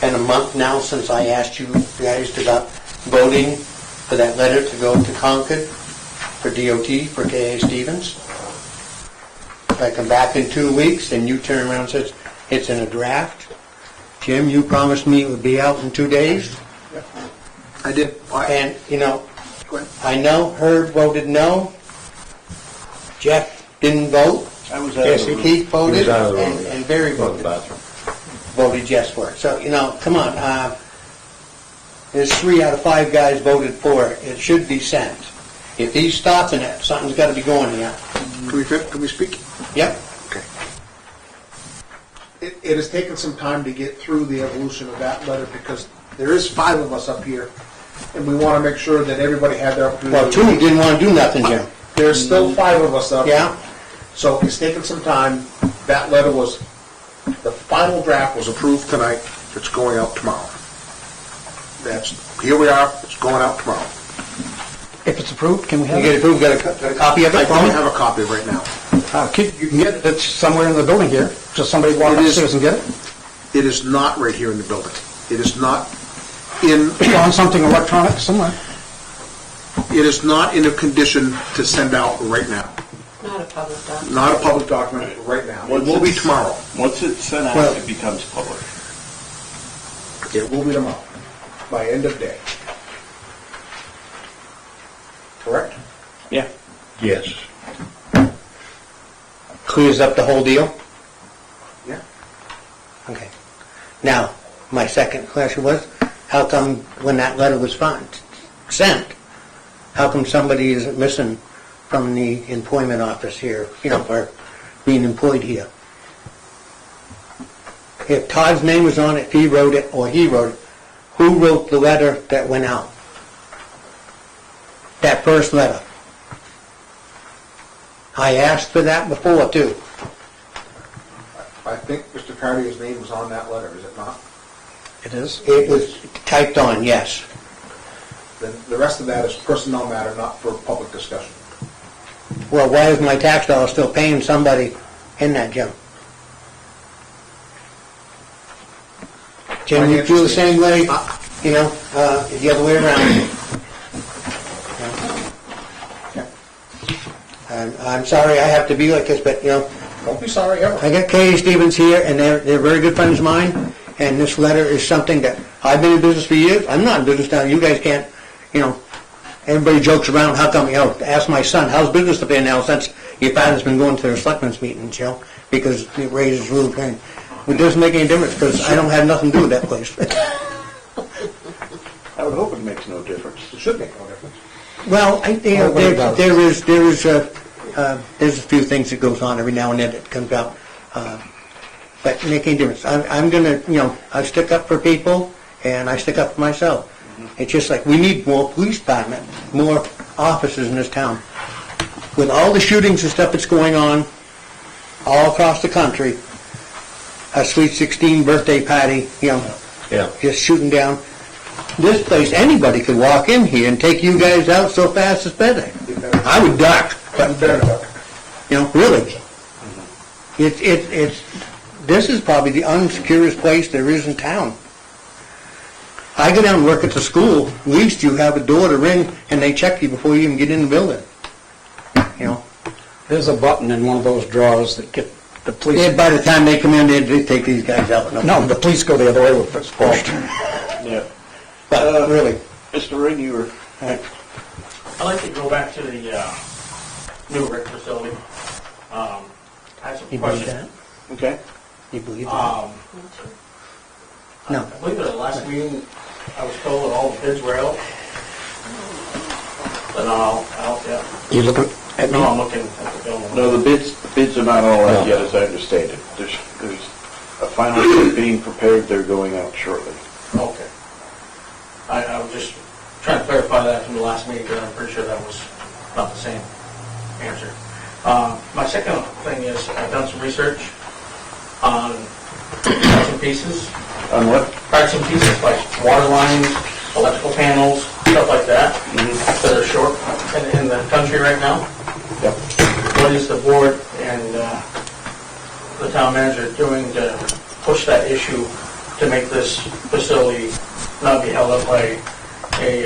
Been a month now since I asked you guys about voting for that letter to go to Concord for DOT for K.A. Stevens. If I come back in 2 weeks and you turn around and says it's in a draft, Jim, you promised me it would be out in 2 days. I did. And, Go ahead. I know Herb voted no, Jeff didn't vote. I was out of the room. Keith voted, He was out of the room, and yeah. and Barry Go to the voted. bathroom. Voted yes for it. So, come on, there's 3 out of 5 guys voted for it. It should be sent. If he's stopping it, something's got to be going here. Can we speak? Yep. It has taken some time to get through the evolution of that letter because there is 5 of us up here, and we want to make sure that everybody had their opportunity. Well, 2 didn't want to do nothing, Jim. There's still 5 of us up. Yeah. So it's taken some time. That letter was, the final draft was approved tonight. It's going out tomorrow. Here we are, it's going out tomorrow. If it's approved, can we You have get it? approved, got a copy of I it for don't me? have a copy right now. You can get it, it's somewhere in the building here, just somebody walk It is- upstairs and get it? It is not right here in the building. It is not in, On something electronic somewhere. it is not in a condition to send out right now. Not a public document. Not a public document right now. It will be tomorrow. Once it's sent out, Well- it becomes public. It will be tomorrow, by end of day. Correct? Yeah. Yes. Clears up the whole deal? Yeah. Okay. Now, my second question was, how come when that letter was sent, how come somebody is missing from the employment office here, or being employed here? If Todd's name was on it, if he wrote it, or he wrote it, who wrote the letter that went out? That first letter. I asked for that before, too. I think Mr. Cartier's name was on that letter, is it not? It is? It was typed on, yes. Then the rest of that is personnel matter, not for public discussion. Well, why is my tax dollar still paying somebody in that, Jim? Jim, you feel the same way, the other way around? I'm sorry I have to be like this, but, Don't be sorry ever. I got Kay Stevens here, and they're very good friends of mine, and this letter is something that, I've been in business for years, I'm not in business now, you guys can't, everybody jokes around, how come, ask my son, how's business been now since your father's been going to their selectmen's meetings, because it raises real pain. It doesn't make any difference, because I don't have nothing to do with that place. I would hope it makes no difference. It should make no difference. Well, what about there is there's a few things that goes on every now and then that comes out, but make any difference. I'm gonna, I stick up for people and I stick up for myself. It's just like we need more police department, more officers in this town. With all the shootings and stuff that's going on all across the country, a Sweet 16 birthday party, Yeah. just shooting down. This place, anybody could walk in here and take you guys out so fast it's better. I would duck, but, really. This is probably the unsecurest place there is in town. I go down and work at the school, at least you have a door to ring and they check you before you even get in the building. There's a button in one of those drawers that get the police. Yeah, by the time they come in, they take these guys out. No, the police go the other way with this pushed. Yeah. But really, Mr. Ring, you were... I'd like to go back to the new rec facility. I have some you believe questions. that? Okay. You believe that? No. I believe at the last meeting, I was told that all the bids were out. But yeah. You looking at me? No, I'm looking at the building. No, the bids are not all out yet, as I understand it. There's a final bid being prepared, they're going out shortly. Okay. I was just trying to clarify that from the last meeting, but I'm pretty sure that was not the same answer. My second thing is, I've done some research on parts and pieces. On what? Parts and pieces like water lines, electrical panels, stuff like that, that are short in the country right now. Yep. What is the board and the town manager doing to push that issue to make this facility not be held up by a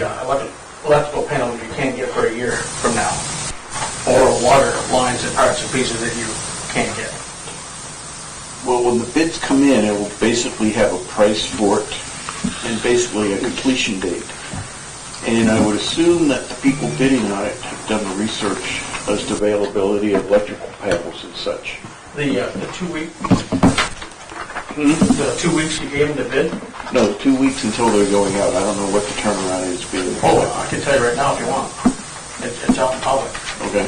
electrical panel that you can't get for a year from now, or water lines and parts and pieces that you can't get? Well, when the bids come in, it will basically have a price for it and basically a completion date. And I would assume that the people bidding on it have done the research as to availability of electrical panels and such. The 2 week, the 2 weeks you gave them to bid? No, 2 weeks until they're going out. I don't know what the turnaround is being. Oh, I can tell you right now if you want. It's out in public. Okay,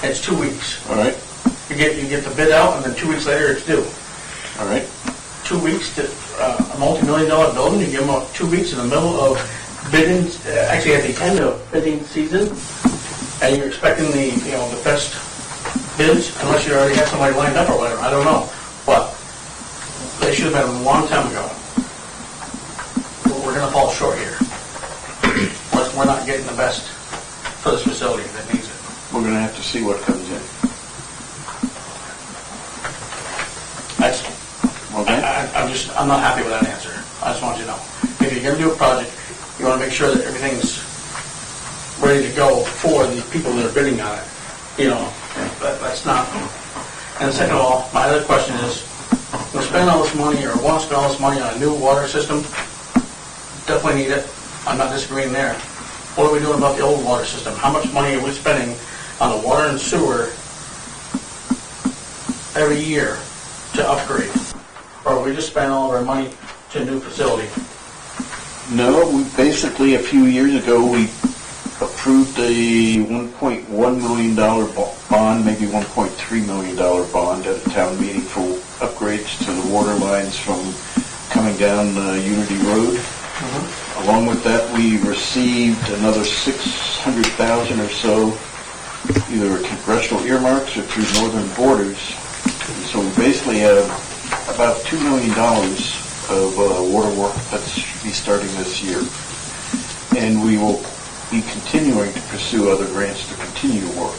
It's 2 weeks. all right, You get the bid out, and then 2 weeks later, it's due. all right. 2 weeks to a multi-million-dollar building, you give them 2 weeks in the middle of bidding, actually at the end of bidding season, and you're expecting the best bids, unless you already have somebody lined up or whatever, I don't know. But they should have been a long time ago. We're gonna fall short here. We're not getting the best for this facility that needs it. We're gonna have to see what comes in. I'm not happy with that answer. I just want you to know. If you're gonna do a project, you wanna make sure that everything's ready to go for the people that are bidding on it. That's not. And second of all, my other question is, we're spending all this money, or want to spend all this money on a new water system. Definitely need it. I'm not disagreeing there. What are we doing about the old water system? How much money are we spending on the water and sewer every year to upgrade? Or are we just spending all of our money to a new facility? No, we basically, a few years ago, we approved a $1.1 million bond, maybe $1.3 million bond at a town meeting for upgrades to the water lines from coming down Unity Road. Along with that, we received another $600,000 or so, either congressional earmarks or through Northern Borders. And so we basically have about $2 million of water work that should be starting this year. And we will be continuing to pursue other grants to continue to work.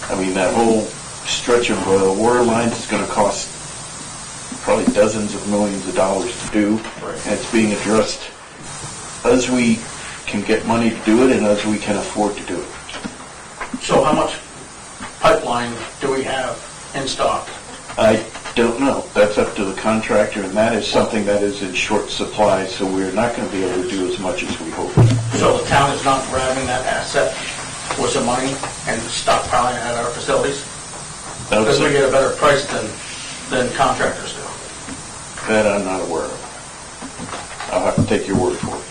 I mean, that whole stretch of water lines is going to cost probably dozens of millions of dollars to do, and it's being addressed as we can get money to do it and as we can afford to do it. So how much pipeline do we have in stock? I don't know. That's up to the contractor, and that is something that is in short supply, so we're not going to be able to do as much as we hope. So the town is not grabbing that asset with some money and stockpiling it at our facilities? Because we get a better price than contractors do. That I'm not aware of. I'll have to take your word for it.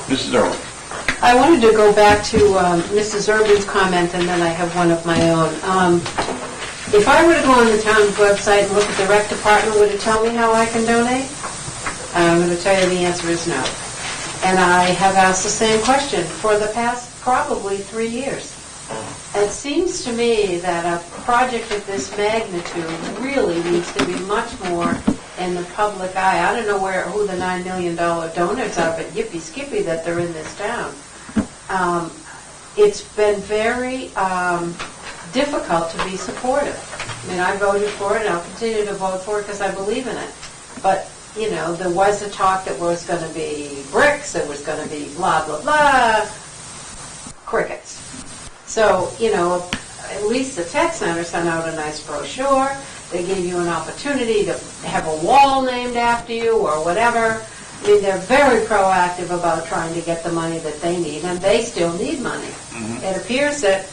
Mrs. Irwin. I wanted to go back to Mrs. Urban's comment, and then I have one of my own. If I were to go on the town's website and look at the rec department, would it tell me how I can donate? I'm going to tell you the answer is no. And I have asked the same question for the past probably 3 years. It seems to me that a project of this magnitude really needs to be much more in the public eye. I don't know who the $9 million donors are, but yippee skippy that they're in this town. It's been very difficult to be supportive. I mean, I voted for it, and I'll continue to vote for it because I believe in it. But, there was a talk that was going to be bricks, there was going to be blah, blah, blah, crickets. So, at least the tech center sent out a nice brochure. They gave you an opportunity to have a wall named after you or whatever. I mean, they're very proactive about trying to get the money that they need, and they still need money. Mm-hmm. It appears that,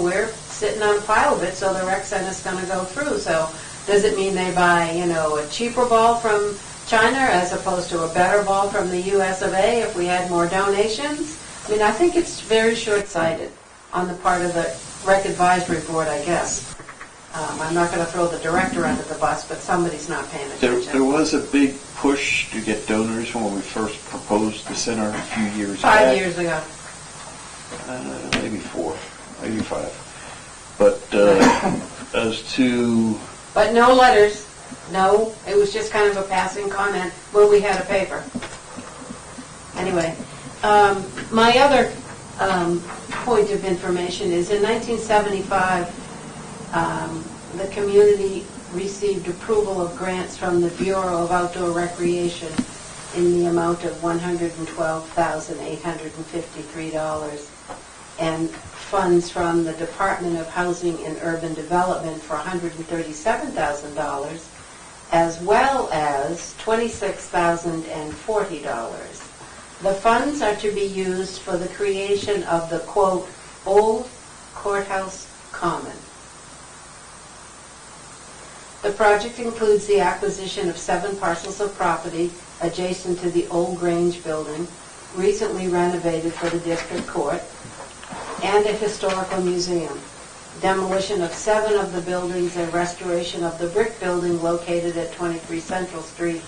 we're sitting on a pile of it, so the rec center's going to go through. So does it mean they buy, a cheaper ball from China as opposed to a better ball from the US of A if we had more donations? I mean, I think it's very short-sighted on the part of the rec advisory board, I guess. I'm not going to throw the director under the bus, but somebody's not paying attention. There was a big push to get donors when we first proposed the center a few years back. 5 years ago. Maybe 4, maybe 5. But as to... But no letters. No, it was just kind of a passing comment when we had a paper. Anyway, my other point of information is in 1975, the community received approval of grants from the Bureau of Outdoor Recreation in the amount of $112,853 and funds from the Department of Housing and Urban Development for $137,000 as well as $26,040. The funds are to be used for the creation of the, quote, "Old Courthouse Common." The project includes the acquisition of 7 parcels of property adjacent to the old Grange building, recently renovated for the district court, and a historical museum. Demolition of 7 of the buildings and restoration of the brick building located at 23 Central Street,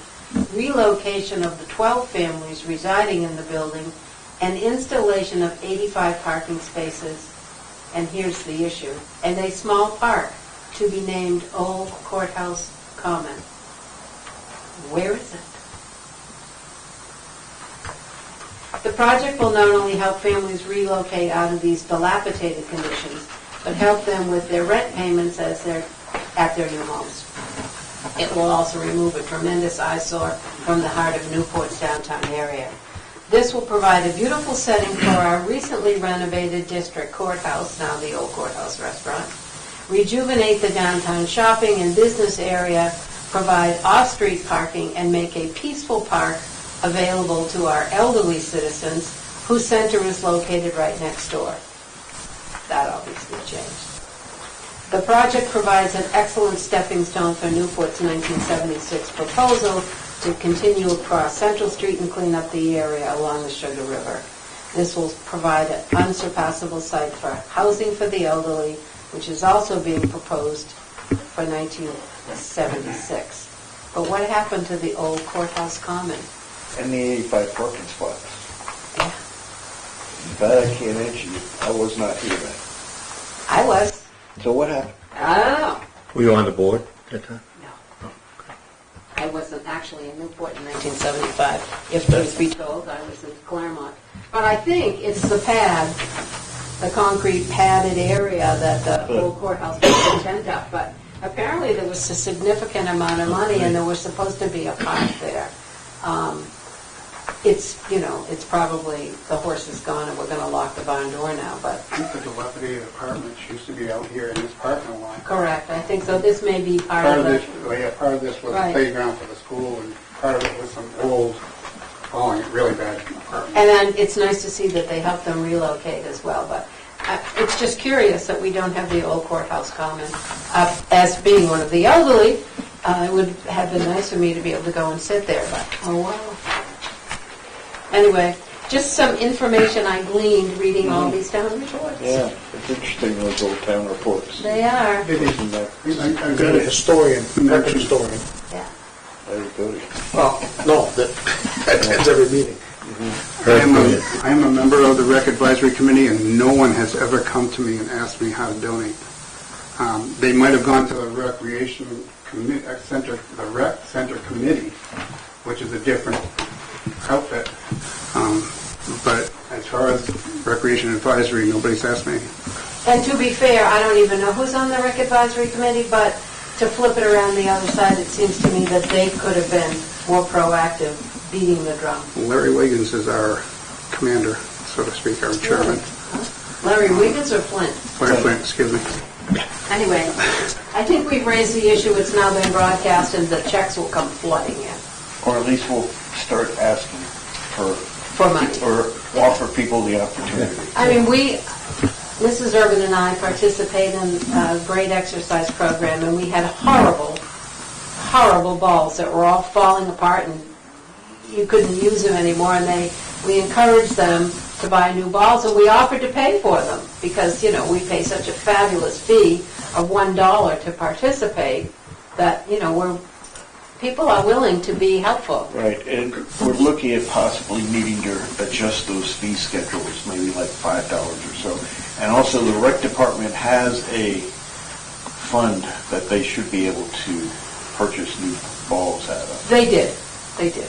relocation of the 12 families residing in the building, and installation of 85 parking spaces, and here's the issue, and a small park to be named Old Courthouse Common. Where is it? The project will not only help families relocate out of these dilapidated conditions, but help them with their rent payments as they're at their new homes. It will also remove a tremendous eyesore from the heart of Newport's downtown area. This will provide a beautiful setting for our recently renovated district courthouse, now the old courthouse restaurant, rejuvenate the downtown shopping and business area, provide off-street parking, and make a peaceful park available to our elderly citizens whose center is located right next door. That obviously changed. The project provides an excellent stepping stone for Newport's 1976 proposal to continue across Central Street and clean up the area along the Sugar River. This will provide an unsurpassable site for housing for the elderly, which is also being proposed for 1976. But what happened to the old courthouse common? And the 85 parking spots. Yeah. That I can't answer you. I was not here then. I was. So what happened? I don't know. Were you on the board at that time? No. I wasn't actually in Newport in 1975. If truth be told, I was in Claremont. But I think it's the pad, the concrete padded area that the old courthouse was a tent up. But apparently there was a significant amount of money and there was supposed to be a park there. It's probably, the horse is gone and we're going to lock the barn door now, but. The dilapidated apartments used to be out here in this parking lot. Correct, I think so. This may be part of Part of the. this was a Right. playground for the school, and part of it was some old, falling really bad apartments. And then it's nice to see that they help them relocate as well, but it's just curious that we don't have the old courthouse common. As being one of the elderly, it would have been nice for me to be able to go and sit there, but oh well. Anyway, just some information I gleaned reading all these town reports. Yeah, it's interesting, those old town reports. They are, Isn't that I'm Got a historian, record historian. yeah. very good? Well, no, that attends every meeting. I am a member of the Rec Advisory Committee, and no one has ever come to me and asked me how to donate. They might have gone to the Recreation Center, the Rec Center Committee, which is a different outfit. But as far as Recreation Advisory, nobody's asked me. And to be fair, I don't even know who's on the Rec Advisory Committee, but to flip it around the other side, it seems to me that they could have been more proactive, beating the drum. Larry Wiggins is our commander, so to speak, our chairman. Larry Wiggins or Flint? Larry Flint, excuse me. Anyway, I think we've raised the issue, it's now been broadcast, and the checks will come flooding in Or at least we'll start asking for money. or offer people the opportunity. I mean, Mrs. Urban and I participate in a great exercise program, and we had horrible, horrible balls that were all falling apart, and you couldn't use them anymore, and we encouraged them to buy new balls, and we offered to pay for them, because, we pay such a fabulous fee of $1 to participate, that, people are willing to be helpful. Right, and we're looking at possibly needing to adjust those fee schedules, maybe like $5 or so. And also, the rec department has a fund that they should be able to purchase new balls out of. They did. Okay.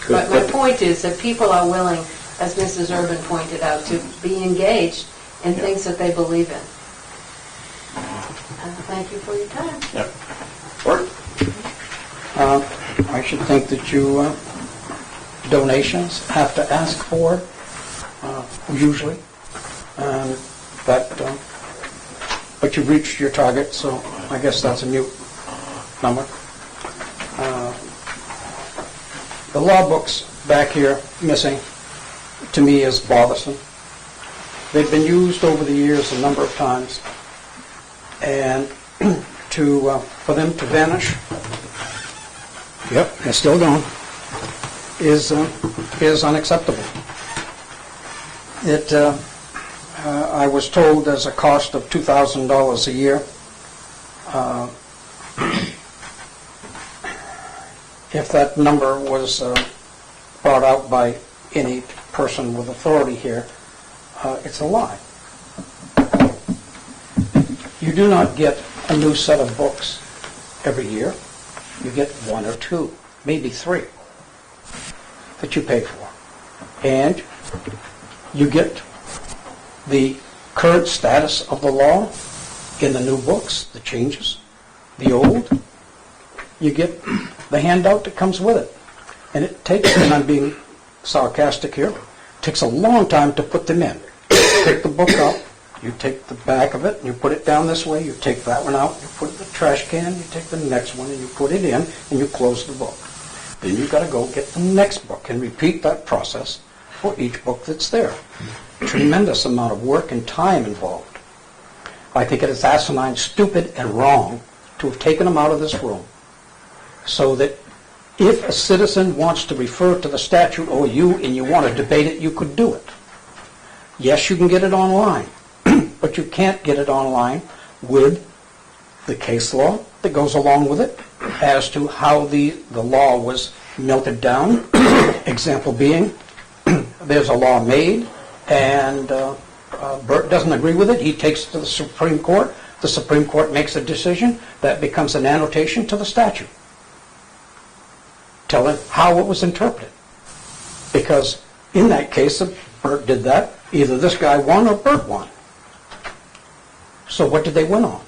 But my point is that people are willing, as Mrs. Urban pointed out, to be engaged in things that they believe in. Thank you for your time. Yep. Art? I should think that you, donations have to ask for, usually, but you've reached your target, so I guess that's a mute number. The law books back here missing, to me, is bothersome. They've been used over the years a number of times, and for them to vanish, yep, they're still gone, is unacceptable. I was told there's a cost of $2,000 a year. If that number was brought out by any person with authority here, it's a lie. You do not get a new set of books every year. You get one or two, maybe three, that you pay for. And you get the current status of the law in the new books, the changes, the old. You get the handout that comes with it. And it takes, and I'm being sarcastic here, takes a long time to put them in. You pick the book up, you take the back of it, and you put it down this way, you take that one out, you put it in the trash can, you take the next one, and you put it in, and you close the book. Then you've got to go get the next book and repeat that process for each book that's there. Tremendous amount of work and time involved. I think it is asinine, stupid, and wrong to have taken them out of this room so that if a citizen wants to refer to the statute or and you want to debate it, you could do it. Yes, you can get it online, but you can't get it online with the case law that goes along with it as to how the law was melted down. Example being, there's a law made, and Bert doesn't agree with it. He takes it to the Supreme Court. The Supreme Court makes a decision. That becomes an annotation to the statute, telling how it was interpreted. Because in that case, if Bert did that, either this guy won or Bert won. So what did they win on?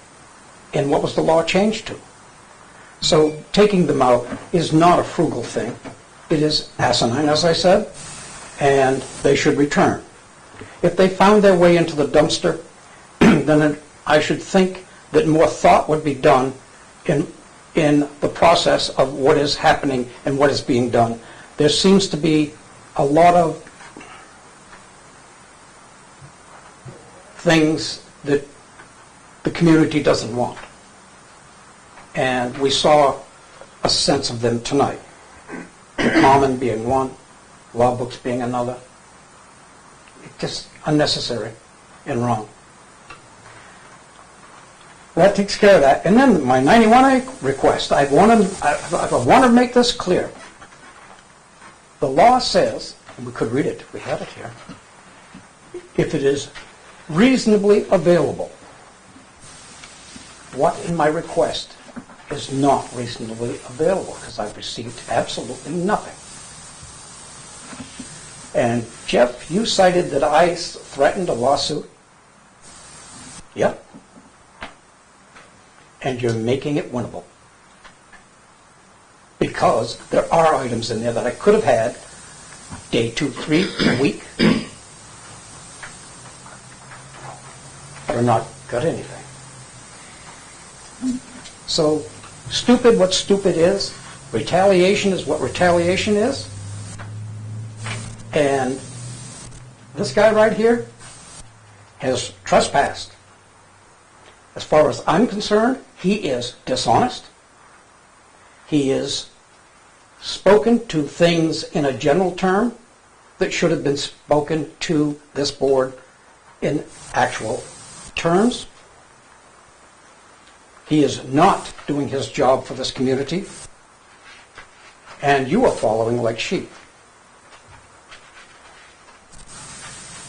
And what was the law changed to? So taking them out is not a frugal thing. It is asinine, as I said, and they should return. If they found their way into the dumpster, then I should think that more thought would be done in the process of what is happening and what is being done. There seems to be a lot of things that the community doesn't want. And we saw a sense of them tonight. The common being one, law books being another. It's just unnecessary and wrong. That takes care of that. And then my 91A request, I want to make this clear. The law says, and we could read it if we had it here, if it is reasonably available. What in my request is not reasonably available? Because I've received absolutely nothing. And Jeff, you cited that I threatened a lawsuit. Yep. And you're making it winnable. Because there are items in there that I could have had day 2, 3, a week, or not got anything. So, stupid what stupid is, retaliation is what retaliation is, and this guy right here has trespassed. As far as I'm concerned, he is dishonest. He is spoken to things in a general term that should have been spoken to this board in actual terms. He is not doing his job for this community, and you are following like sheep.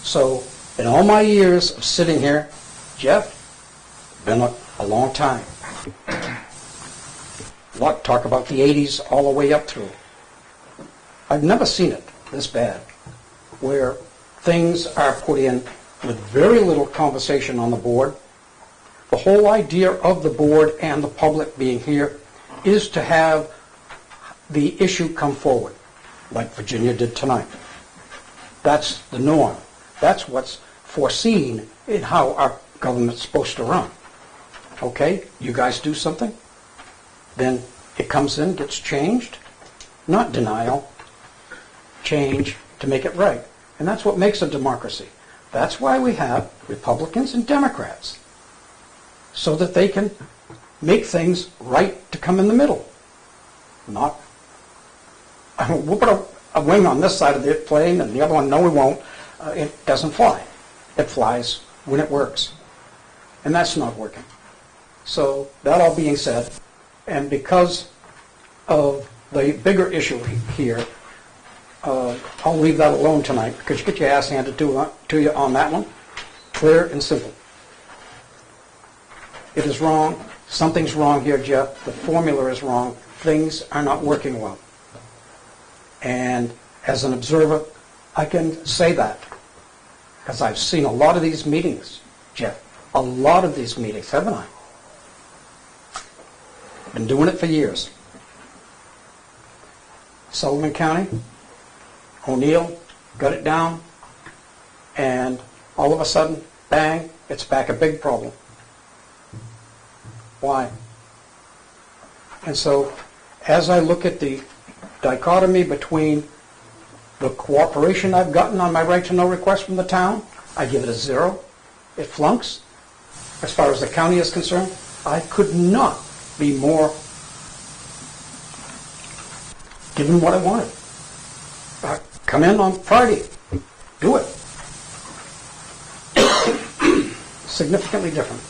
So, in all my years of sitting here, Jeff, been a long time. Talk about the 80s all the way up through. I've never seen it this bad, where things are put in with very little conversation on the board. The whole idea of the board and the public being here is to have the issue come forward, like Virginia did tonight. That's the norm. That's what's foreseen in how our government's supposed to run. Okay? You guys do something? Then It comes in, gets changed, not denial, change to make it right. And that's what makes a democracy. That's why we have Republicans and Democrats, so that they can make things right to come in the middle. Not, we'll put a wing on this side of the plane and the other one, no we won't. It doesn't fly. It flies when it works. And that's not working. So that all being said, and because of the bigger issue here, I'll leave that alone tonight, because you get your ass handed to you on that one. Clear and simple. It is wrong. Something's wrong here, Jeff. The formula is wrong. Things are not working well. And as an observer, I can say that, because I've seen a lot of these meetings, Jeff. A lot of these meetings, haven't I? Been doing it for years. Sullivan County, O'Neill got it down, and all of a sudden, bang, it's back a big problem. Why? And so, as I look at the dichotomy between the cooperation I've gotten on my right to know request from the town, I give it a 0. It flunks. As far as the county is concerned, I could not be more given what I wanted. Come in on Friday. Do it. Significantly different.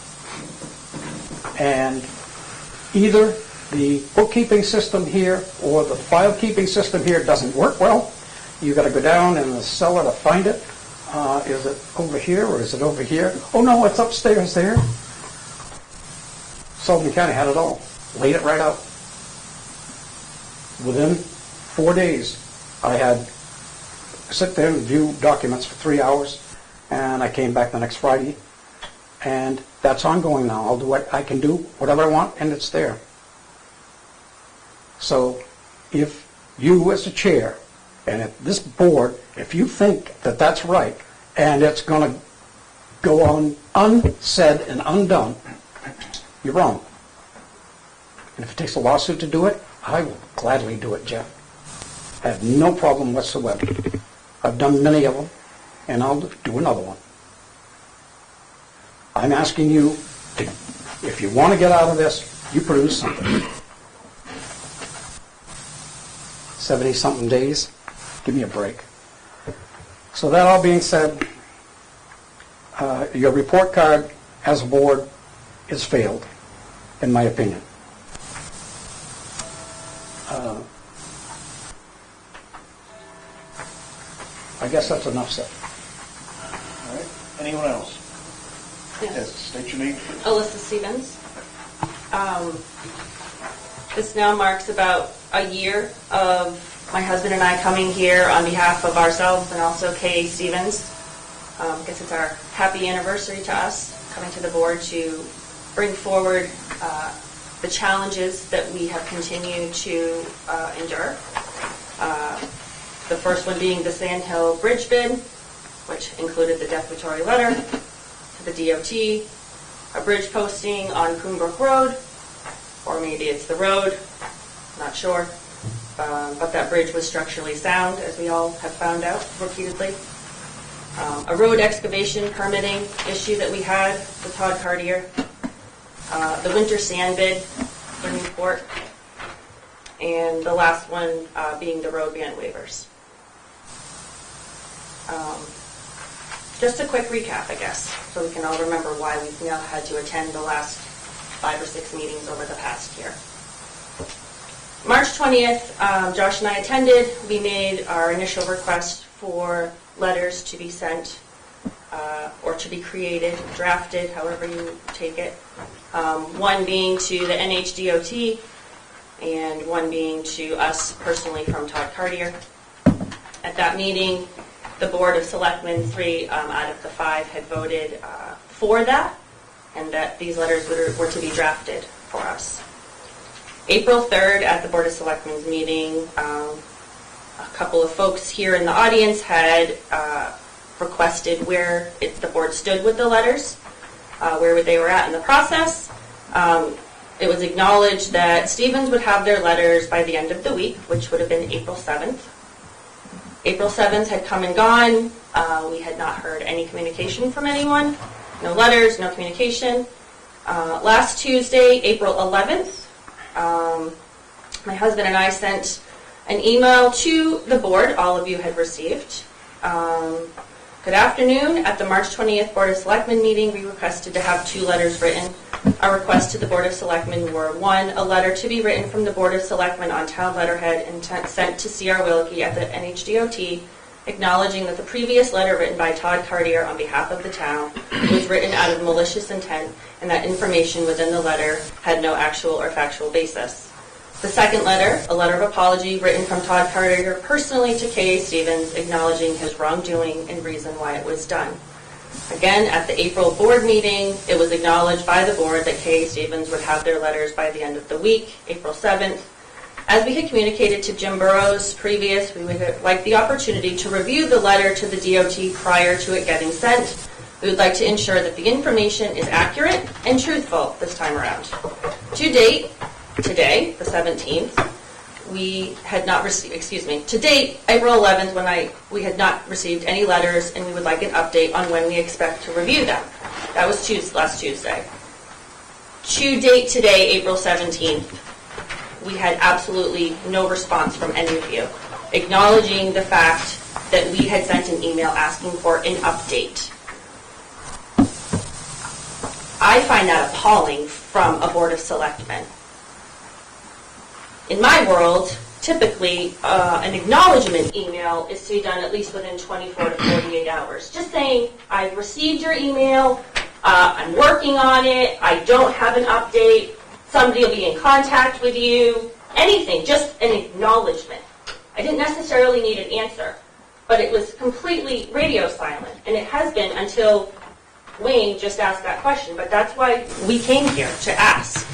And either the bookkeeping system here or the file keeping system here doesn't work well. You got to go down in the cellar to find it. Is it over here or is it over here? Oh no, it's upstairs there. Sullivan County had it all. Laid it right out. Within 4 days, I had sit there and view documents for 3 hours, and I came back the next Friday, and that's ongoing now. I'll do what I can do, whatever I want, and it's there. So if you as a chair, and if this board, if you think that that's right, and it's going to go on unsaid and undone, you're wrong. And if it takes a lawsuit to do it, I will gladly do it, Jeff. I have no problem whatsoever. I've done many of them, and I'll do another one. I'm asking you, to, if you want to get out of this, you produce something. 70-something days, give me a break. So that all being said, your report card as a board is failed, in my opinion. I guess that's enough said. All right. Anyone else? Yes. State your name. Alyssa Stevens. This now marks about a year of my husband and I coming here on behalf of ourselves and also Kay Stevens. I guess it's our happy anniversary to us, coming to the board to bring forward the challenges that we have continued to endure. The first one being the Sand Hill Bridge bid, which included the declaratory letter to the DOT, a bridge posting on Coonbrook Road, or maybe it's the road, not sure. But that bridge was structurally sound, as we all have found out repeatedly. A road excavation permitting issue that we had with Todd Cartier, the winter sand bid for Newport, and the last one being the road ban waivers. Just a quick recap, I guess, so we can all remember why we've now had to attend the last 5 or 6 meetings over the past year. March 20th, Josh and I attended. We made our initial request for letters to be sent or to be created, drafted, however you take it. One being to the NHDOT and one being to us personally from Todd Cartier. At that meeting, the Board of Selectmen, 3 out of the 5 had voted for that, and that these letters were to be drafted for us. April 3rd, at the Board of Selectmen's meeting, a couple of folks here in the audience had requested where the board stood with the letters, where they were at in the process. It was acknowledged that Stevens would have their letters by the end of the week, which would have been April 7th. April 7th had come and gone. We had not heard any communication from anyone. No letters, no communication. Last Tuesday, April 11th, my husband and I sent an email to the board all of you had received. Good afternoon. At the March 20th Board of Selectmen meeting, we requested to have 2 letters written. Our requests to the Board of Selectmen were 1, a letter to be written from the Board of Selectmen on town letterhead and sent to C.R. Wilkie at the NHDOT, acknowledging that the previous letter written by Todd Cartier on behalf of the town was written out of malicious intent and that information within the letter had no actual or factual basis. The second letter, a letter of apology written from Todd Cartier personally to K.A. Stevens, acknowledging his wrongdoing and reason why it was done. Again, at the April board meeting, it was acknowledged by the board that K.A. Stevens would have their letters by the end of the week, April 7th. As we had communicated to Jim Burrows previous, we would like the opportunity to review the letter to the DOT prior to it getting sent. We would like to ensure that the information is accurate and truthful this time around. To date, today, the 17th, we had not received, to date, April 11th, we had not received any letters, and we would like an update on when we expect to review them. That was last Tuesday. To date today, April 17th, we had absolutely no response from any of you, acknowledging the fact that we had sent an email asking for an update. I find that appalling from a Board of Selectmen. In my world, typically, an acknowledgement email is to be done at least within 24 to 48 hours. Just saying, I've received your email, I'm working on it, I don't have an update, somebody will be in contact with you, anything, just an acknowledgement. I didn't necessarily need an answer, but it was completely radio silent, and it has been until Wayne just asked that question, but that's why we came here to ask.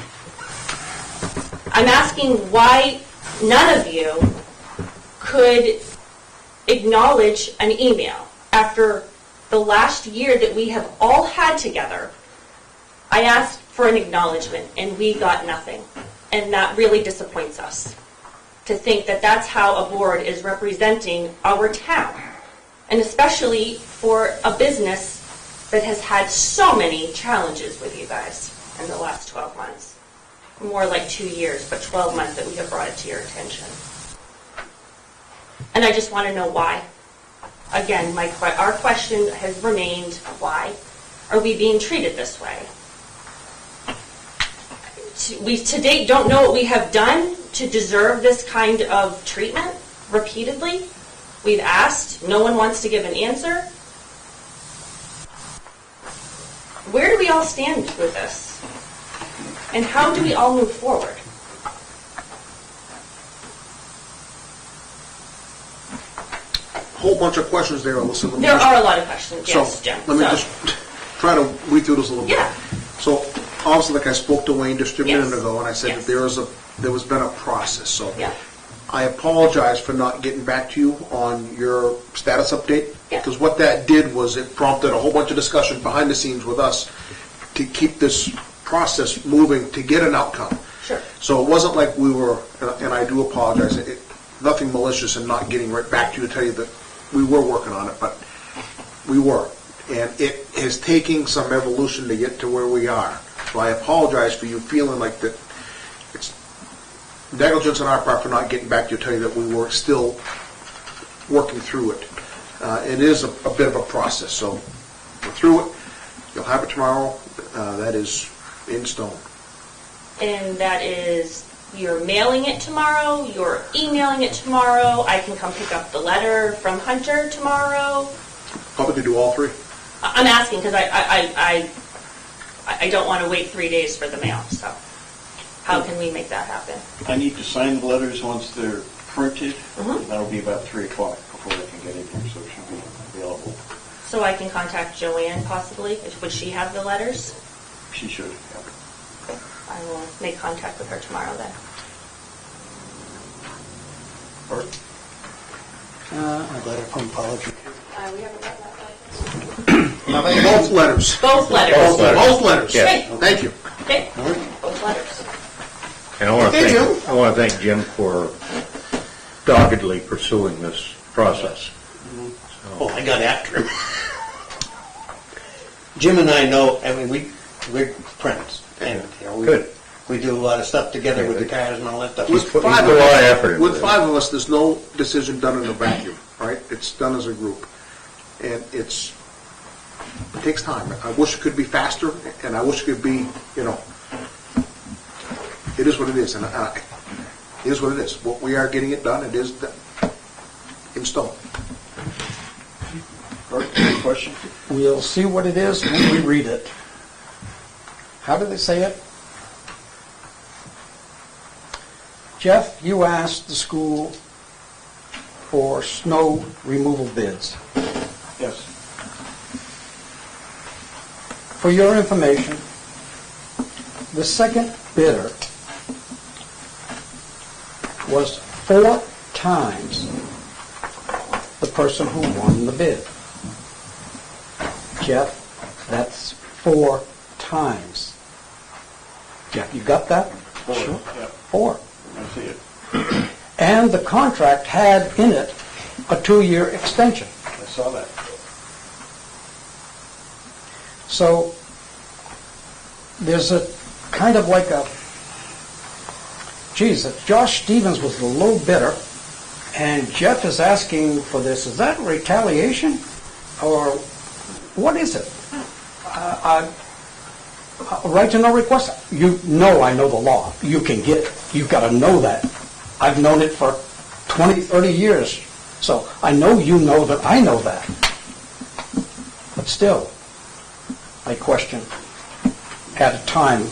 I'm asking why none of you could acknowledge an email after the last year that we have all had together. I asked for an acknowledgement and we got nothing. And that really disappoints us to think that that's how a board is representing our town. And especially for a business that has had so many challenges with you guys in the last 12 months. More like 2 years, but 12 months that we have brought it to your attention. And I just want to know why. Again, our question has remained, why are we being treated this way? We to date don't know what we have done to deserve this kind of treatment repeatedly. We've asked, no one wants to give an answer. Where do we all stand with this? And how do we all move forward? Whole bunch of questions there, Alyssa. Let me There just- are a lot of questions, yes, So, Jim. let me just try to weed through this a little bit. Yeah. So, obviously, like I spoke to Wayne just a minute Yes. ago, and I said Yes. that there was been a process, so. Yeah. I apologize for not getting back to you on your status update. Yeah. Because what that did was it prompted a whole bunch of discussion behind the scenes with us to keep this process moving to get an outcome. Sure. So it wasn't like we were, and I do apologize, nothing malicious in not getting right back to you to tell you that we were working on it, but we were. And it is taking some evolution to get to where we are. So I apologize for you feeling like that it's negligence on our part for not getting back to you to tell you that we were still working through it. It is a bit of a process, so we're through it. You'll have it tomorrow. That is in stone. And that is, you're mailing it tomorrow, you're emailing it tomorrow, I can come pick up the letter from Hunter tomorrow. Probably could do all three. I'm asking because I don't want to wait 3 days for the mail, so how can we make that happen? I need to sign the letters once they're printed. Mhm. That'll be about 3 o'clock before I can get in here, so it should be available. So I can contact Joanne possibly, would she have the letters? She should, yeah. I will make contact with her tomorrow then. I'd let her come apology. We haven't gotten that. Both letters. Both letters. Both letters. Yes. Thank you. Okay, both letters. And I want to Hey, Jim. thank, I want to thank Jim for doggedly pursuing this process. Oh, I got after him. Jim and I know, I mean, we're friends. And, you know, Good. we do a lot of stuff together with the cars and all that stuff. He's put a lot of effort into With this. 5 of us, there's no decision done in a vacuum, right? It's done as a group. And it takes time. I wish it could be faster, and I wish it could be, it is what it is, and it is what it is. What we are getting it done, it is done. In stone. Art, any question? We'll see what it is when we read it. How do they say it? Jeff, you asked the school for snow removal bids. Yes. For your information, the second bidder was 4 times the person who won the bid. Jeff, that's 4 times. Jeff, you got that? Sure. Yep, 4. I see it. And the contract had in it a 2-year extension. I saw that. So there's a kind of like a, geez, if Josh Stevens was the low bidder and Jeff is asking for this, is that retaliation? Or what is it? Right to know request, you know I know the law. You can get it. You've got to know that. I've known it for 20, 30 years. So I know you know that I know that. But still, I question at a time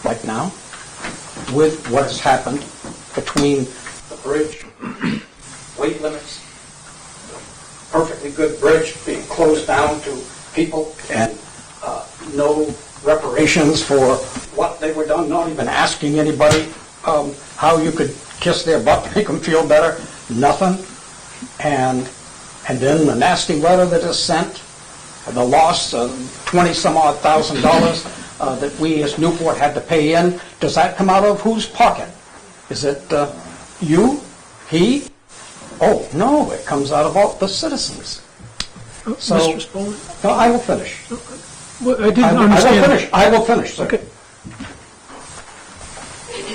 like now, with what has happened between the bridge, weight limits, perfectly good bridge being closed down to people, and no reparations for what they were done, not even asking anybody how you could kiss their butt, make them feel better, nothing. And then the nasty letter that is sent, the loss of $20-some-odd thousand that we as Newport had to pay in, does that come out of whose pocket? Is it you? He? Oh, no, it comes out of all the citizens. So, Mr. Spaulding? no, I will finish. Well, I didn't understand. I will finish, sir. Okay.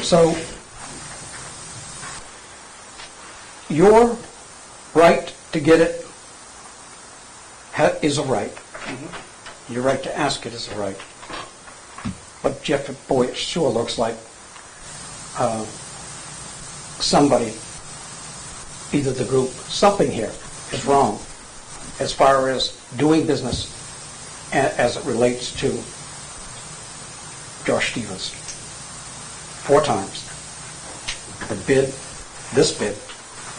So, your right to get it is a right. Your right to ask it is a right. But Jeff, boy, it sure looks like somebody, either the group, something here is wrong as far as doing business as it relates to Josh Stevens. 4 times. The bid, this bid,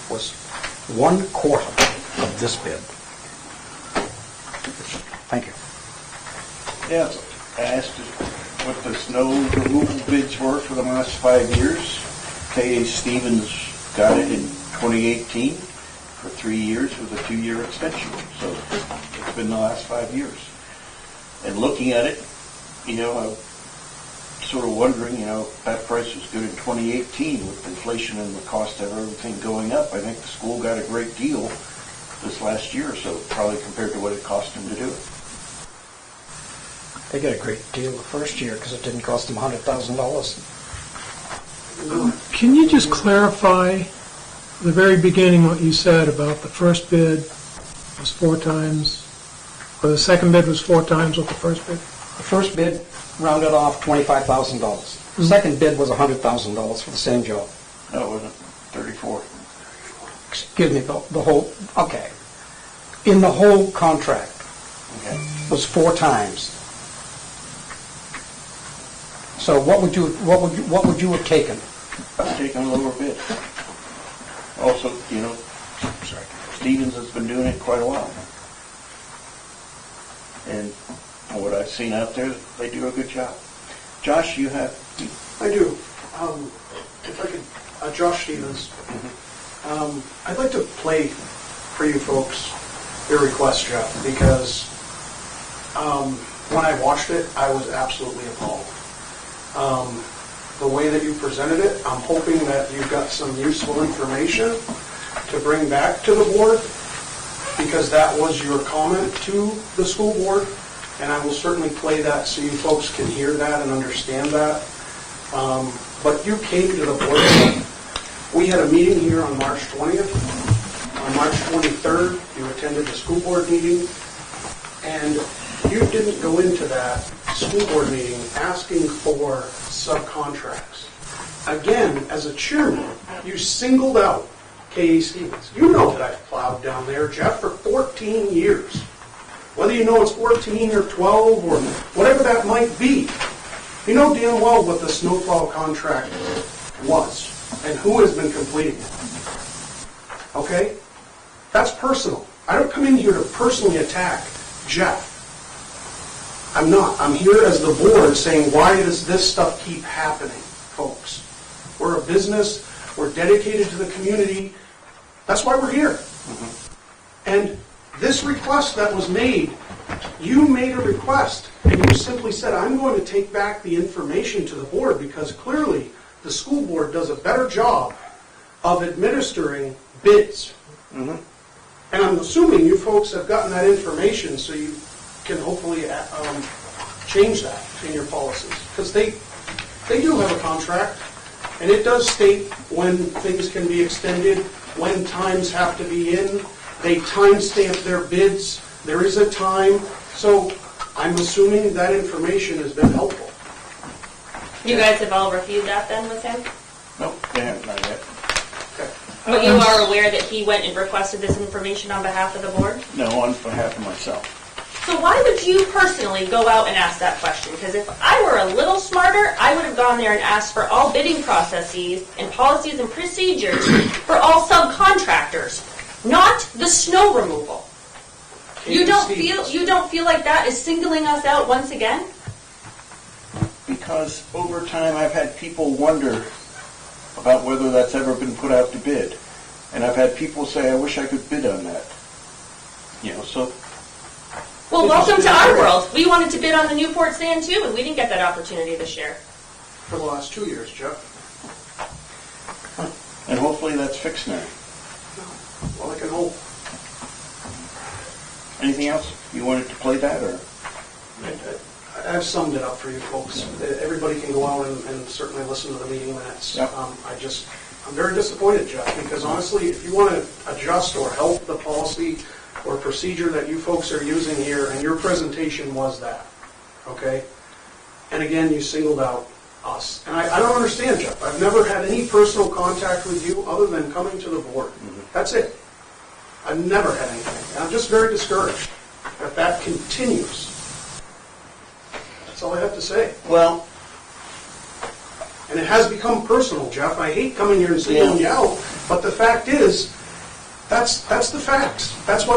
was 1/4 of this bid. Thank you. Yeah, I asked what the snow removal bids were for the last 5 years. K.A. Stevens got it in 2018 for 3 years with a 2-year extension. So it's been the last 5 years. And looking at it, I'm sort of wondering, that price was good in 2018 with inflation and the cost of everything going up. I think the school got a great deal this last year or so, probably compared to what it cost them to do it. They got a great deal the first year because it didn't cost them $100,000. Can you just clarify the very beginning what you said about the first bid was 4 times, or the second bid was 4 times what the first bid? The first bid rounded off $25,000. The second bid was $100,000 for the same job. No, it wasn't. 34. Excuse me, the whole, okay. In the whole contract Okay. was 4 times. So what would you have taken? I've taken a lower bid. Also, Stevens has been doing it quite a while. And from what I've seen out there, they do a good job. Josh, you have... I do. If I could, Josh Stevens. I'd like to play for you folks your request, Jeff, because when I watched it, I was absolutely appalled. the way that you presented it. I'm hoping that you've got some useful information to bring back to the board, because that was your comment to the school board, and I will certainly play that so you folks can hear that and understand that. But you came to the board. We had a meeting here on March 20th. On March 23rd, you attended the school board meeting, and you didn't go into that school board meeting asking for subcontracts. Again, as a chairman, you singled out K.A. Stevens. You know that I've plowed down there, Jeff, for 14 years. Whether you know it's 14 or 12 or whatever that might be, you know damn well what the snowplow contract was and who has been completing it. Okay? That's personal. I don't come in here to personally attack Jeff. I'm not. I'm here as the board saying, why does this stuff keep happening, folks? We're a business. We're dedicated to the community. That's why we're here. And this request that was made, you made a request, and you simply said, I'm going to take back the information to the board because clearly the school board does a better job of administering bids. And I'm assuming you folks have gotten that information so you can hopefully change that in your policies. Because they do have a contract, and it does state when things can be extended, when times have to be in. They timestamp their bids. There is a time. So I'm assuming that information has been helpful. You guys have all reviewed that then with him? Nope, they haven't, not yet. Okay. But you are aware that he went and requested this information on behalf of the board? No, on behalf of myself. So why would you personally go out and ask that question? Because if I were a little smarter, I would have gone there and asked for all bidding processes and policies and procedures for all subcontractors, not the snow removal. You don't feel like that is singling us out once again? Because over time, I've had people wonder about whether that's ever been put out to bid. And I've had people say, I wish I could bid on that. You know, so... Well, welcome to our world. We wanted to bid on the Newport Sand too, and we didn't get that opportunity this year. For the last 2 years, Jeff. And hopefully that's fixed now. Well, I can hope. Anything else? You wanted to play that, or? I've summed it up for you folks. Everybody can go out and certainly listen to the meeting minutes. Yep. I'm very disappointed, Jeff, because honestly, if you want to adjust or help the policy or procedure that you folks are using here, and your presentation was that, okay? And again, you singled out us. And I don't understand, Jeff. I've never had any personal contact with you other than coming to the board. That's it. I've never had anything. And I'm just very discouraged that that continues. That's all I have to say. Well... And it has become personal, Jeff. I hate coming here and singling you out, but the fact is, that's the facts. That's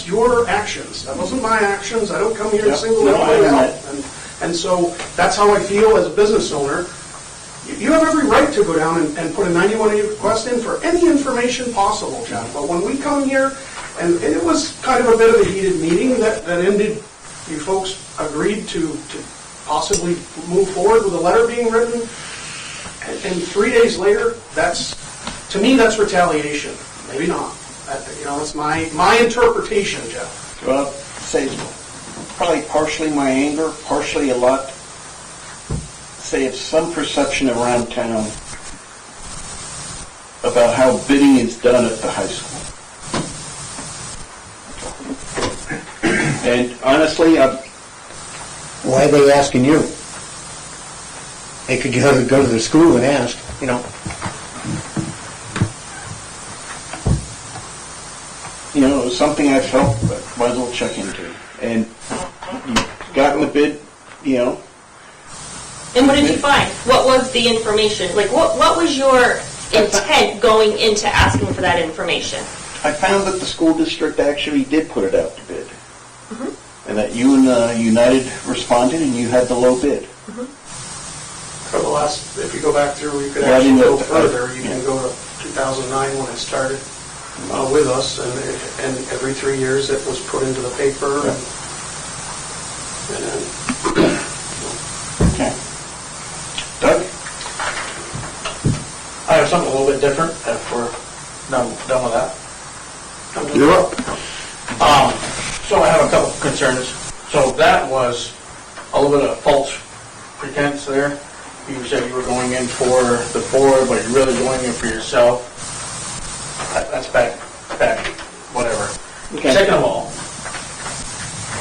your actions. That wasn't my actions. I don't come here and single anybody out. And so that's how I feel as a business owner. You have every right to go down and put a 91A request in for any information possible, Jeff. But when we come here, and it was kind of a bit of a heated meeting that ended, you folks agreed to possibly move forward with a letter being written, and 3 days later, to me, that's retaliation. Maybe not. It's my interpretation, Jeff. Well, say probably partially my anger, partially a lot. Say it's some perception around town about how bidding is done at the high school. And honestly, Why are they asking you? They could go to the school and ask, you know. You know, it was something I felt that might as well check into. And you've gotten the bid, you know. And what did you find? What was the information? Like, what was your intent going into asking for that information? I found that the school district actually did put it out to bid. And that you and United responded and you had the low bid. For the last, if you go back through, you could actually go further. You can go to 2009 when it started with us, and every 3 years it was put into the paper. Okay. have something a little bit different if we're done with that. You're up. So I have a couple concerns. So that was a little bit of false pretense there. You said you were going in for the board, but you're really going in for yourself. That's bad, whatever. Okay. Second of all,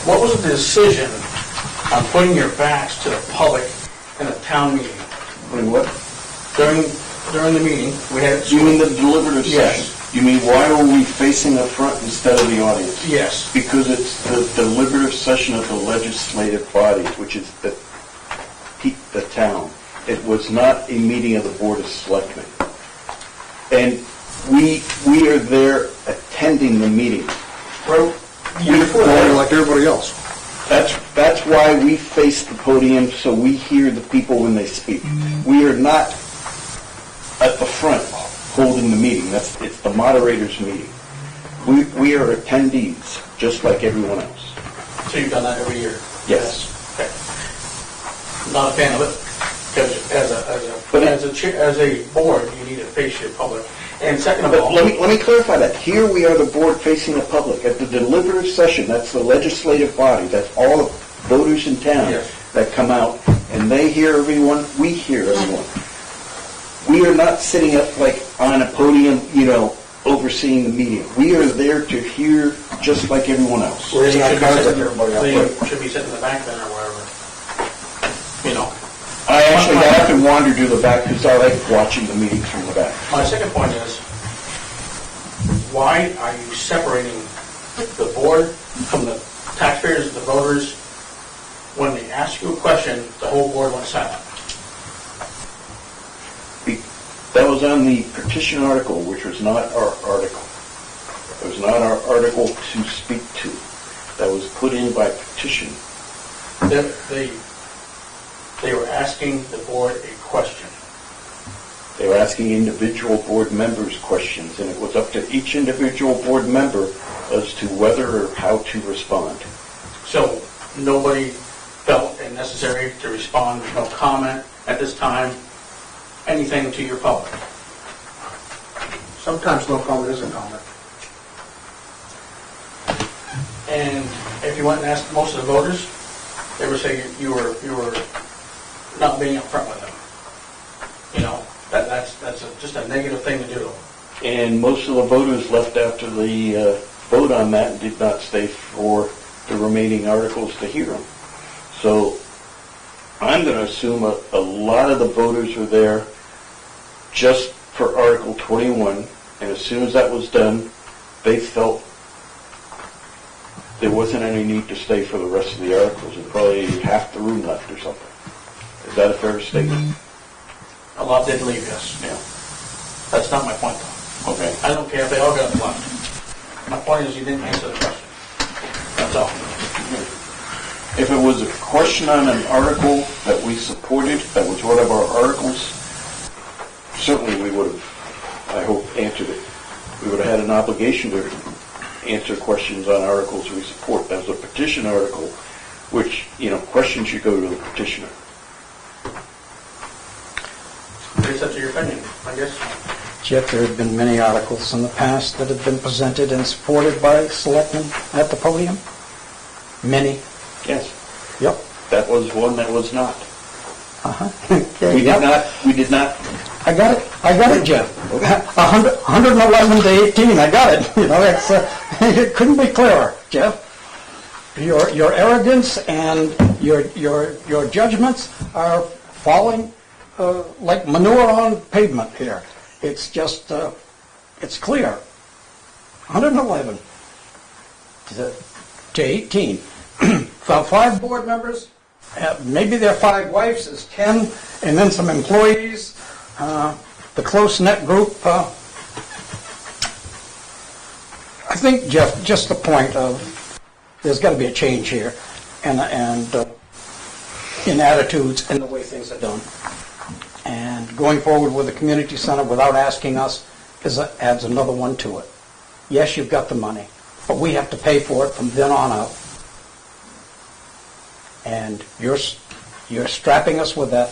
what was the decision on putting your backs to the public in a town meeting? What? During the meeting, we had... You mean the deliberative Yes. session? You mean, why are we facing the front instead of the audience? Yes. Because it's the deliberative session of the legislative body, which is the town. It was not a meeting of the Board of Selectmen. And we are there attending the meeting. Well, Well, like everybody else. That's why we face the podium, so we hear the people when they speak. We are not at the front holding the meeting. It's the moderator's meeting. We are attendees, just like everyone else. So you've done that every year? Yes. Okay. Not a fan of it, because as a board, you need to face your public. And second of But all... let me clarify that. Here we are the board facing the public. At the deliberative session, that's the legislative body, that's all the voters in town Yes. that come out, and they hear everyone, we hear everyone. We are not sitting up like on a podium, overseeing the meeting. We are there to hear just like everyone else. Then you should be contact sitting- everybody else. then you should be sitting in the back then or wherever. I actually got up and wandered to the back because I like watching the meetings from the back. My second point is, why are you separating the board from the taxpayers, the voters? When they ask you a question, the whole board went silent. That was on the petition article, which was not our article. It was not our article to speak to. That was put in by petition. They were asking the board a question. They were asking individual board members questions, and it was up to each individual board member as to whether or how to respond. So nobody felt it necessary to respond, no comment at this time, anything to your public. Sometimes no comment is a comment. And if you went and asked most of the voters, they would say you were not being upfront with them. That's just a negative thing to do. And most of the voters left after the vote on that and did not stay for the remaining articles to hear them. So I'm going to assume a lot of the voters were there just for Article 21, and as soon as that was done, they felt there wasn't any need to stay for the rest of the articles, and probably half the room left or something. Is that a fair statement? A lot did leave, yes. Yeah. That's not my point, though. Okay. I don't care if they all got left. My point is you didn't answer the question. That's all. If it was a question on an article that we supported, that was one of our articles, certainly we would have, I hope, answered it. We would have had an obligation to answer questions on articles we support. That was a petition article, which, questions should go to the petitioner. It's up to your opinion, I guess. Jeff, there have been many articles in the past that have been presented and supported by selectmen at the podium. Many. Yes. Yep. That was one that was not. Uh-huh. We did not. I got it, Jeff. 111 to 18, I got it. It couldn't be clearer, Jeff. Your arrogance and your judgments are falling like manure on pavement here. It's just, it's clear. 111 to 18. From 5 board members, maybe their 5 wives is 10, and then some employees, the close-knit group. I think, Jeff, just the point of there's got to be a change here, and in attitudes and the way things are done. And going forward with the community center without asking us adds another one to it. Yes, you've got the money, but we have to pay for it from then on out. And you're strapping us with that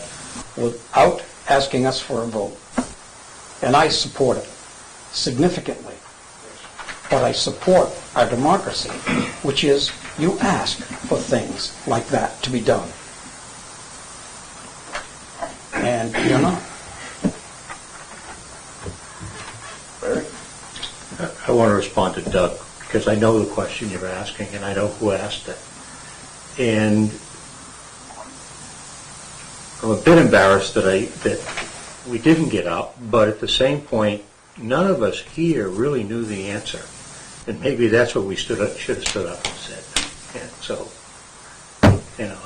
without asking us for a vote. and I support it significantly. But I support our democracy, which is you ask for things like that to be done. And you're not. I want to respond to Doug, because I know the question you're asking, and I know who asked it. And I'm a bit embarrassed that we didn't get up, but at the same point, none of us here really knew the answer. And maybe that's what we should have stood up and said. And so, you know,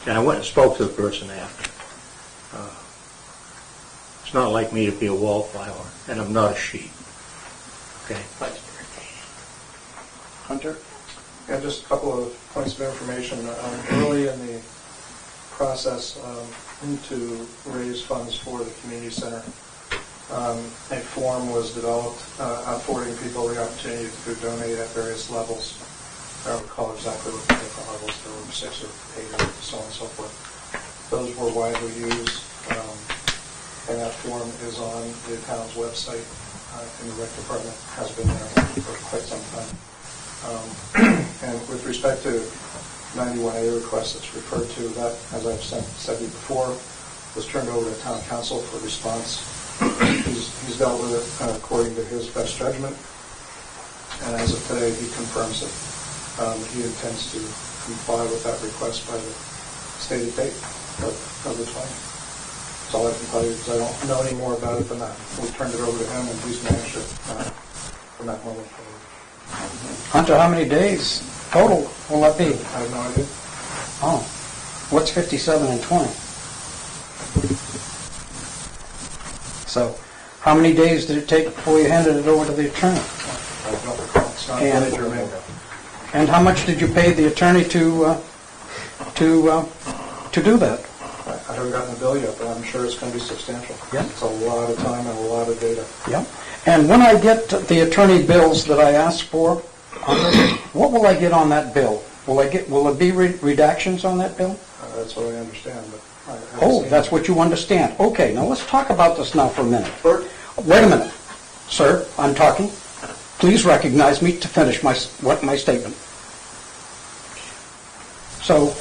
and I went and spoke to the person after. It's not like me to be a wallflower, and I'm not a sheep. Okay? Hunter? Yeah, just a couple of points of information. Early in the process to raise funds for the community center, a form was developed affording people the opportunity to donate at various levels. I don't recall exactly what the different levels, there were 6 or 8 or so on and so forth. Those were widely used, and that form is on the town's website, and the rec department has been there for quite some time. And with respect to 91A request that's referred to, that, as I've said before, was turned over to town council for response. He's dealt with it according to his best judgment, and as of today, he confirms it. He intends to comply with that request by the stated date of the 20th. That's all I can tell you, because I don't know any more about it than that. We turned it over to him, and he's managed it from that moment forward. Hunter, how many days total will that be? I have no idea. Oh, what's 57 and 20? So, how many days did it take before you handed it over to the attorney? I don't recall. It's not really germane. And how much did you pay the attorney to do that? I haven't gotten the bill yet, but I'm sure it's going to be substantial. Yeah. It's a lot of time and a lot of data. Yep. And when I get the attorney bills that I asked for, what will I get on that bill? Will it be redactions on that bill? That's what I understand, but I haven't Oh, seen that's it. what you understand. Okay, now let's talk about this now for a minute. Wait a minute. Sir, I'm talking. Please recognize me to finish my statement. So,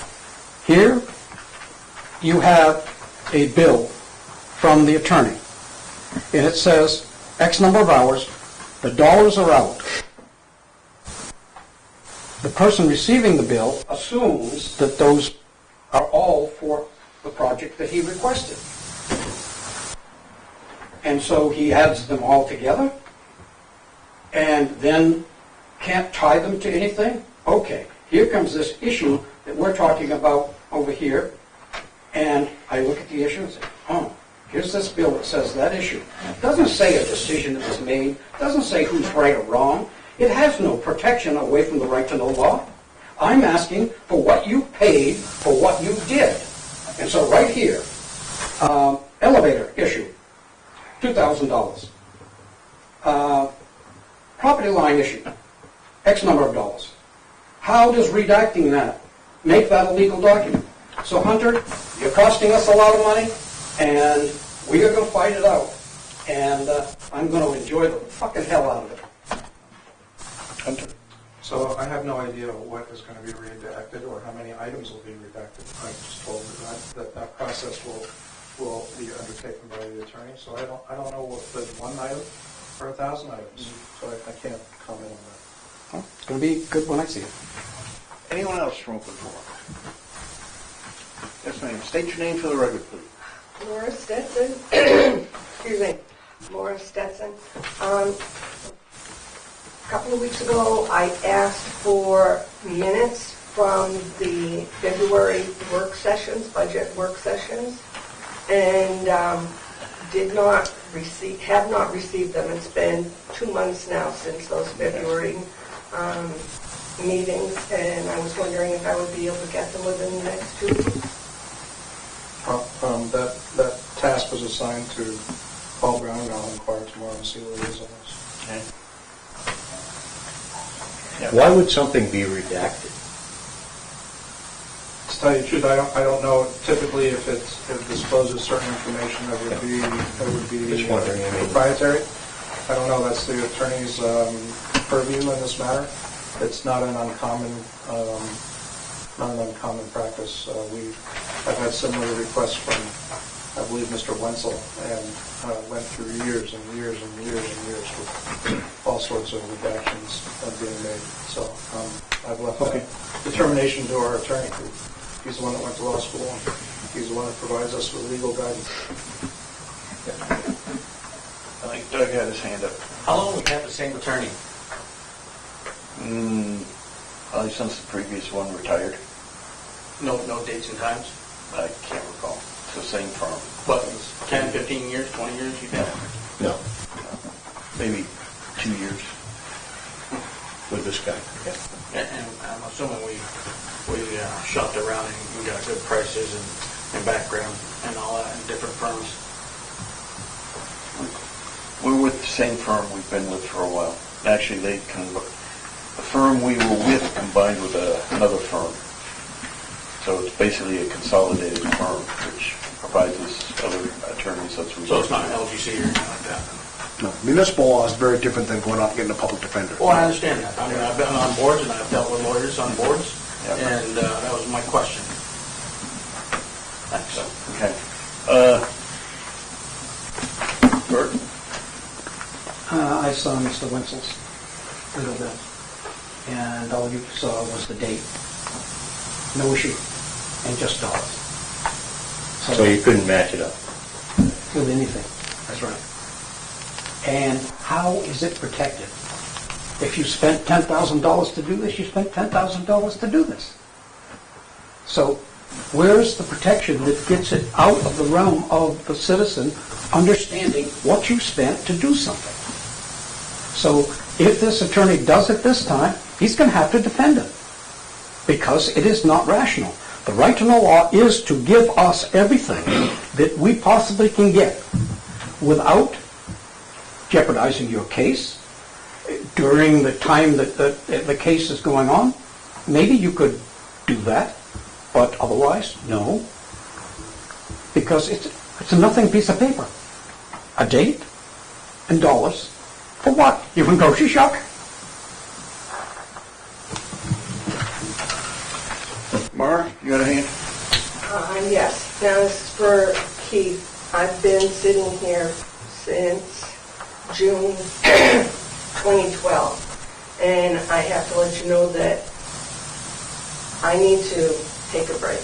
here you have a bill from the attorney, and it says X number of hours, the dollars are out. The person receiving the bill assumes that those are all for the project that he requested. And so he adds them all together and then can't tie them to anything? Okay, here comes this issue that we're talking about over here, and I look at the issue and say, oh, here's this bill that says that issue. It doesn't say a decision that was made, it doesn't say who's right or wrong. It has no protection away from the right to know law. I'm asking for what you paid for what you did. And so right here, elevator issue, $2,000. Property line issue, X number of dollars. How does redacting that make that a legal document? So Hunter, you're costing us a lot of money, and we are going to fight it out. And I'm going to enjoy the fucking hell out of it. Hunter? So I have no idea what is going to be redacted or how many items will be redacted. I just told you that process will be undertaken by the attorney. So I don't know if there's one item or 1,000 items. So I can't comment on that. Well, it's going to be good when I see it. Anyone else from open forum? Yes, ma'am. State your name for the record, please. Laura Stetson. Excuse me. Laura Stetson. A couple of weeks ago, I asked for minutes from the February work sessions, budget work sessions, and have not received them. It's been 2 months now since those February meetings, and I was wondering if I would be able to get them within the next 2 weeks. That task was assigned to Paul Brown, and I'll inquire tomorrow and see what it is on this. Okay. Why would something be redacted? tell you the truth, I don't know typically if it discloses certain information that would be Just wondering, I mean- proprietary. I don't know, that's the attorney's purview in this matter. It's not an uncommon practice. I've had similar requests from, I believe, Mr. Wenzel, and went through years and years and years and years with all sorts of redactions being made. So I've left that determination to our attorney. He's the one that went to law school, and he's the one that provides us with legal guidance. I think Doug had his hand up. How long have we had the same attorney? Probably since the previous one retired. No dates and times? I can't recall. It's the same firm. What, 10, 15 years, 20 years you've had? No, Maybe 2 years. with this guy. And I'm assuming we shopped around and we got good prices and background and all that in different firms. We're with the same firm we've been with for a while. Actually, the firm we were with combined with another firm. So it's basically a consolidated firm, which provides us other attorneys such as... So it's not an LGC or anything like that? No, municipal law is very different than going out and getting a public defender. Well, I understand that. I mean, I've been on boards and I've dealt with lawyers on boards, Yeah. and that was my question. Thanks. Okay. Bert? I saw Mr. Wenzel's little bill, and all you saw was the date. No issue, and just dollars. So you couldn't match it up? With anything, that's right. And how is it protected? If you spent $10,000 to do this, you spent $10,000 to do this. So where's the protection that gets it out of the realm of the citizen understanding what you spent to do something? So if this attorney does it this time, he's going to have to defend it because it is not rational. The right to know law is to give us everything that we possibly can get without jeopardizing your case during the time that the case is going on. Maybe you could do that, but otherwise, no. Because it's a nothing piece of paper. A date and dollars. For what? You can grocery shop? Mara, you got a hand? Yes. Now this is for Keith. I've been sitting here since June 2012, and I have to let you know that I need to take a break,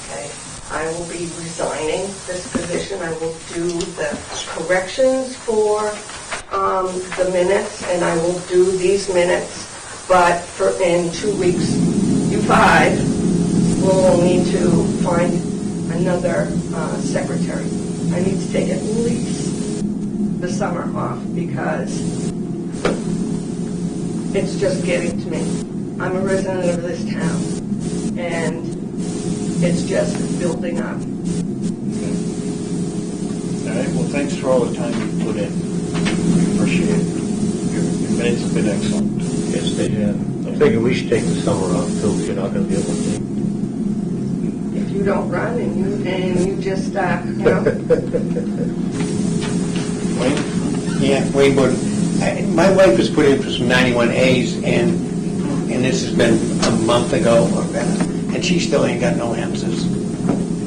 okay? I will be resigning this position. I will do the corrections for the minutes, and I will do these minutes, but in 2 weeks, you 5 will need to find another secretary. I need to take at least the summer off because it's just getting to me. I'm a resident of this town, and it's just building up. All right, well, thanks for all the time you put in. We appreciate it. Your minutes have been excellent. Yes, they have. I figure we should take the summer off too, if you're not going to be able to. If you don't run and you just, you know. Wayne? Yeah, Wayne Borden. My wife was put in for some 91As, and this has been a month ago, and she still ain't got no answers.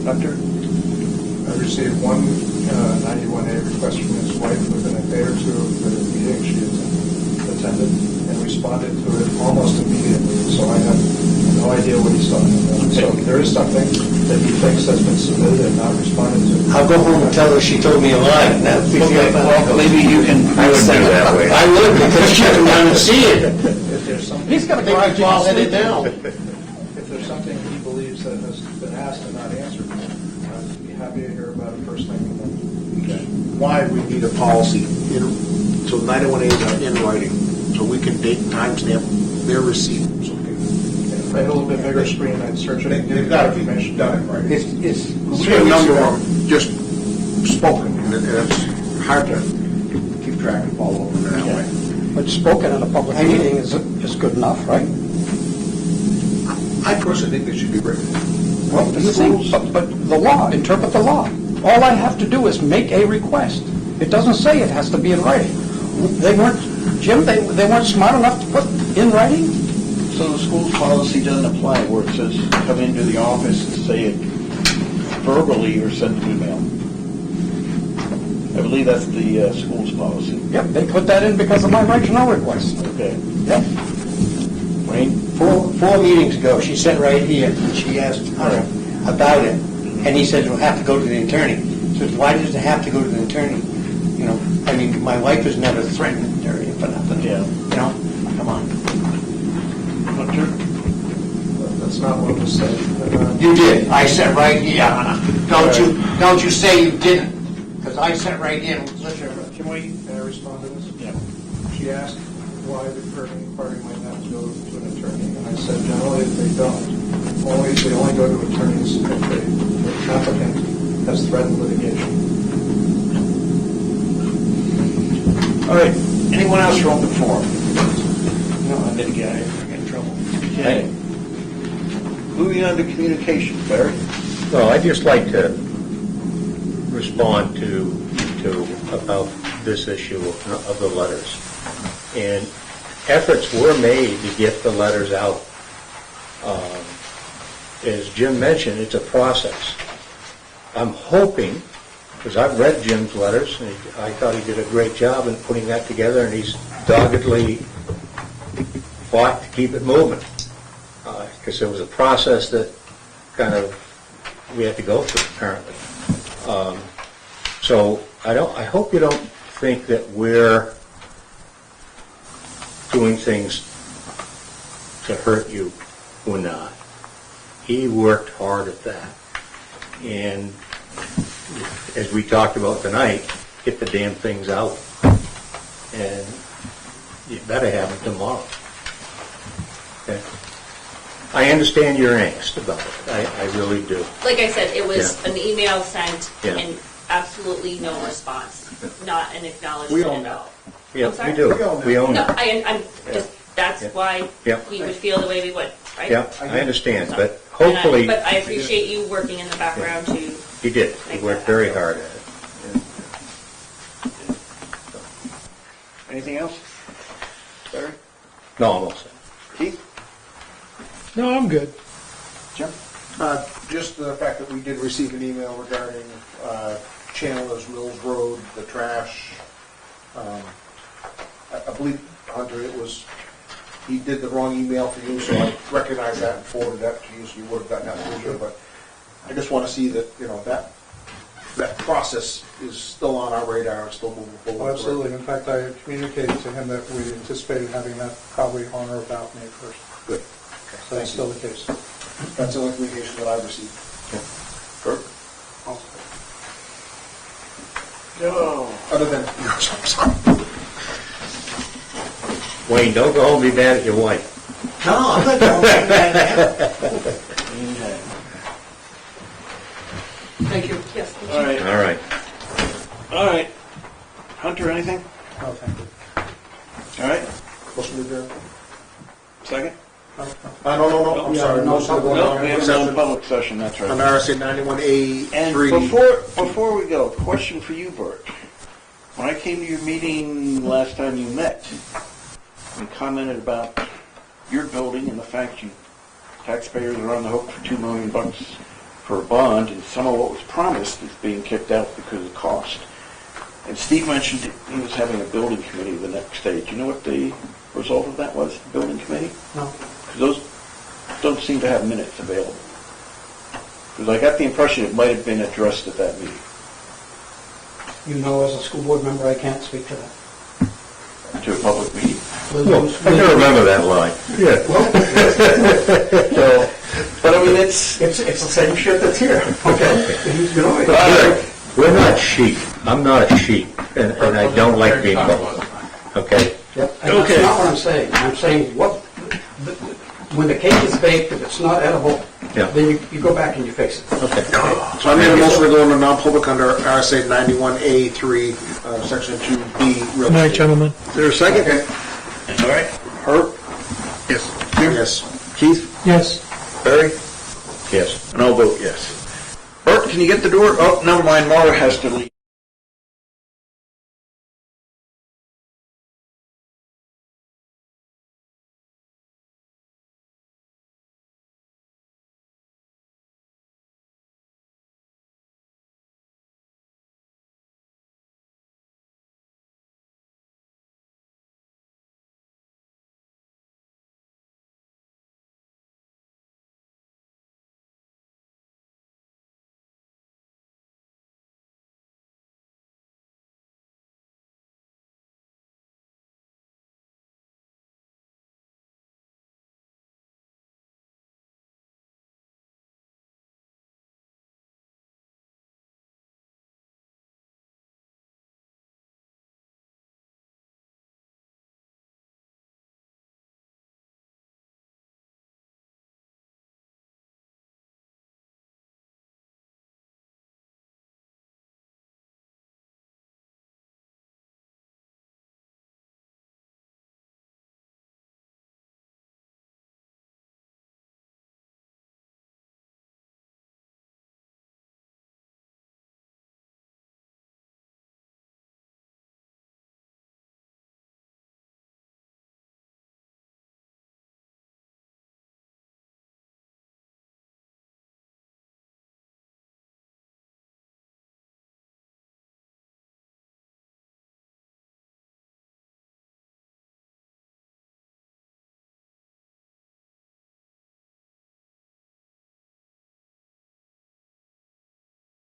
Doctor? I received one 91A request from his wife within a day or two of the meeting she attended, and responded to it almost immediately. So I have no idea what he's talking about. So there is something that he thinks has been submitted and not responded to. I'll go home and tell her she told me a lie, and that'll fix Okay, well, maybe you can... I would do that way. I would, because she come down and see it. If there's something, He's got a garage ball in headed now. if there's something he believes that has been asked and not answered, I'd be happy to hear about it first thing in the morning. Why we need a policy, so 91As are in writing, so we can date and timestamp their receipt. So we can- If I had a little bit bigger screen, I'd search it and give They've you got to the be information. done in writing. It's We have a number of them just spoken, and it's hard to keep track of all of them that way. But spoken at a public meeting is good enough, right? I personally think they should be written. Well, you see, but the law, interpret the law. All I have to do is make a request. It doesn't say it has to be in writing. They weren't, Jim, they weren't smart enough to put in writing? So the school's policy doesn't apply where it says come into the office and say it verbally or send an email. I believe that's the school's policy. Yep, they put that in because of my right to know request. Okay. Yep. Wayne, four meetings ago, she sat right here, and she asked Hunter about it, and he said, it'll have to go to the attorney. So why does it have to go to the attorney? You know, I mean, my wife has never threatened her for nothing. Yeah. You know, come on. Hunter? That's not what was said. You did. I sat right here, Hunter. Don't you say you didn't, because I sat right here and listened. Can I respond to this? Yeah. She asked why the curbing inquiry might have to go to an attorney, and I said generally they don't. They only go to attorneys if the applicant has threatened litigation. All right. Anyone else from the forum? No, I did get in trouble. Okay. Moving on to communications, Barry. Well, I'd just like to respond to about this issue of the letters. And efforts were made to get the letters out. As Jim mentioned, it's a process. I'm hoping, because I've read Jim's letters, and I thought he did a great job in putting that together, and he's doggedly fought to keep it moving. Because there was a process that kind of we had to go through, apparently. So I hope you don't think that we're doing things to hurt you. We're not. He worked hard at that. And as we talked about tonight, get the damn things out. And you better have them tomorrow. Okay? I understand your angst about it. I really do. Like I said, it was Yeah. an email sent Yeah. and absolutely no response, not an acknowledgement We own at that. all. Yeah, I'm sorry? we do. We own No, it. I'm just, that's why Yeah. we would feel the way we would, right? Yeah, I understand, So- but hopefully, But I appreciate you working in the background to, he did. He worked very hard at it. Anything else? Barry? No, I'm all set. Keith? No, I'm good. Jim? Just the fact that we did receive an email regarding Chandler's Mills Road, the trash. I believe, Hunter, he did the wrong email to you, so I recognize that and forwarded that to you, so you would have gotten that closure. But I just want to see that, that process is still on our radar and still moving forward. Oh, absolutely. In fact, I communicated to him that we anticipated having that probably on or about May 1st. Good. So that's still the case. That's the only communication that I've received. Kirk? Other than, Wayne, don't go home and be mad at your wife. No, I'm not going back there. Thank you. Yes. All right. All right. All right. Hunter, anything? Oh, thank you. All right. motion to adjourn. Second? No, I'm sorry. Motion to go No, on we have session. a public session, that's right. On RSA 91A3. And before we go, question for you, Bert. When I came to your meeting last time you met, you commented about your building and the fact you taxpayers are on the hook for $2 million for a bond, and some of what was promised is being kicked out because of cost. And Steve mentioned he was having a building committee the next day. Do you know what the result of that was, the building committee? No. Because those don't seem to have minutes available. Because I got the impression it might have been addressed at that meeting. You know, as a school board member, I can't speak to that. To a public meeting. Well, I can remember that line. Yeah. So, but I mean, it's It's the same shit that's here, okay? You know, We're not sheep. I'm not a sheep, and I don't like being called. Okay? Yep, and that's not what I'm saying. I'm saying when the cake is baked, if it's not edible, Yeah. then you go back and you fix it. Okay. So I made a motion to go into non-public under RSA 91A3, Section 2B. real Good night, estate. gentlemen. Is there a second? All right. Herb? Yes. Jim? Yes. Keith? Yes. Barry? Yes. And I'll vote yes. Bert, can you get the door? Oh, never mind, Mara has to leave.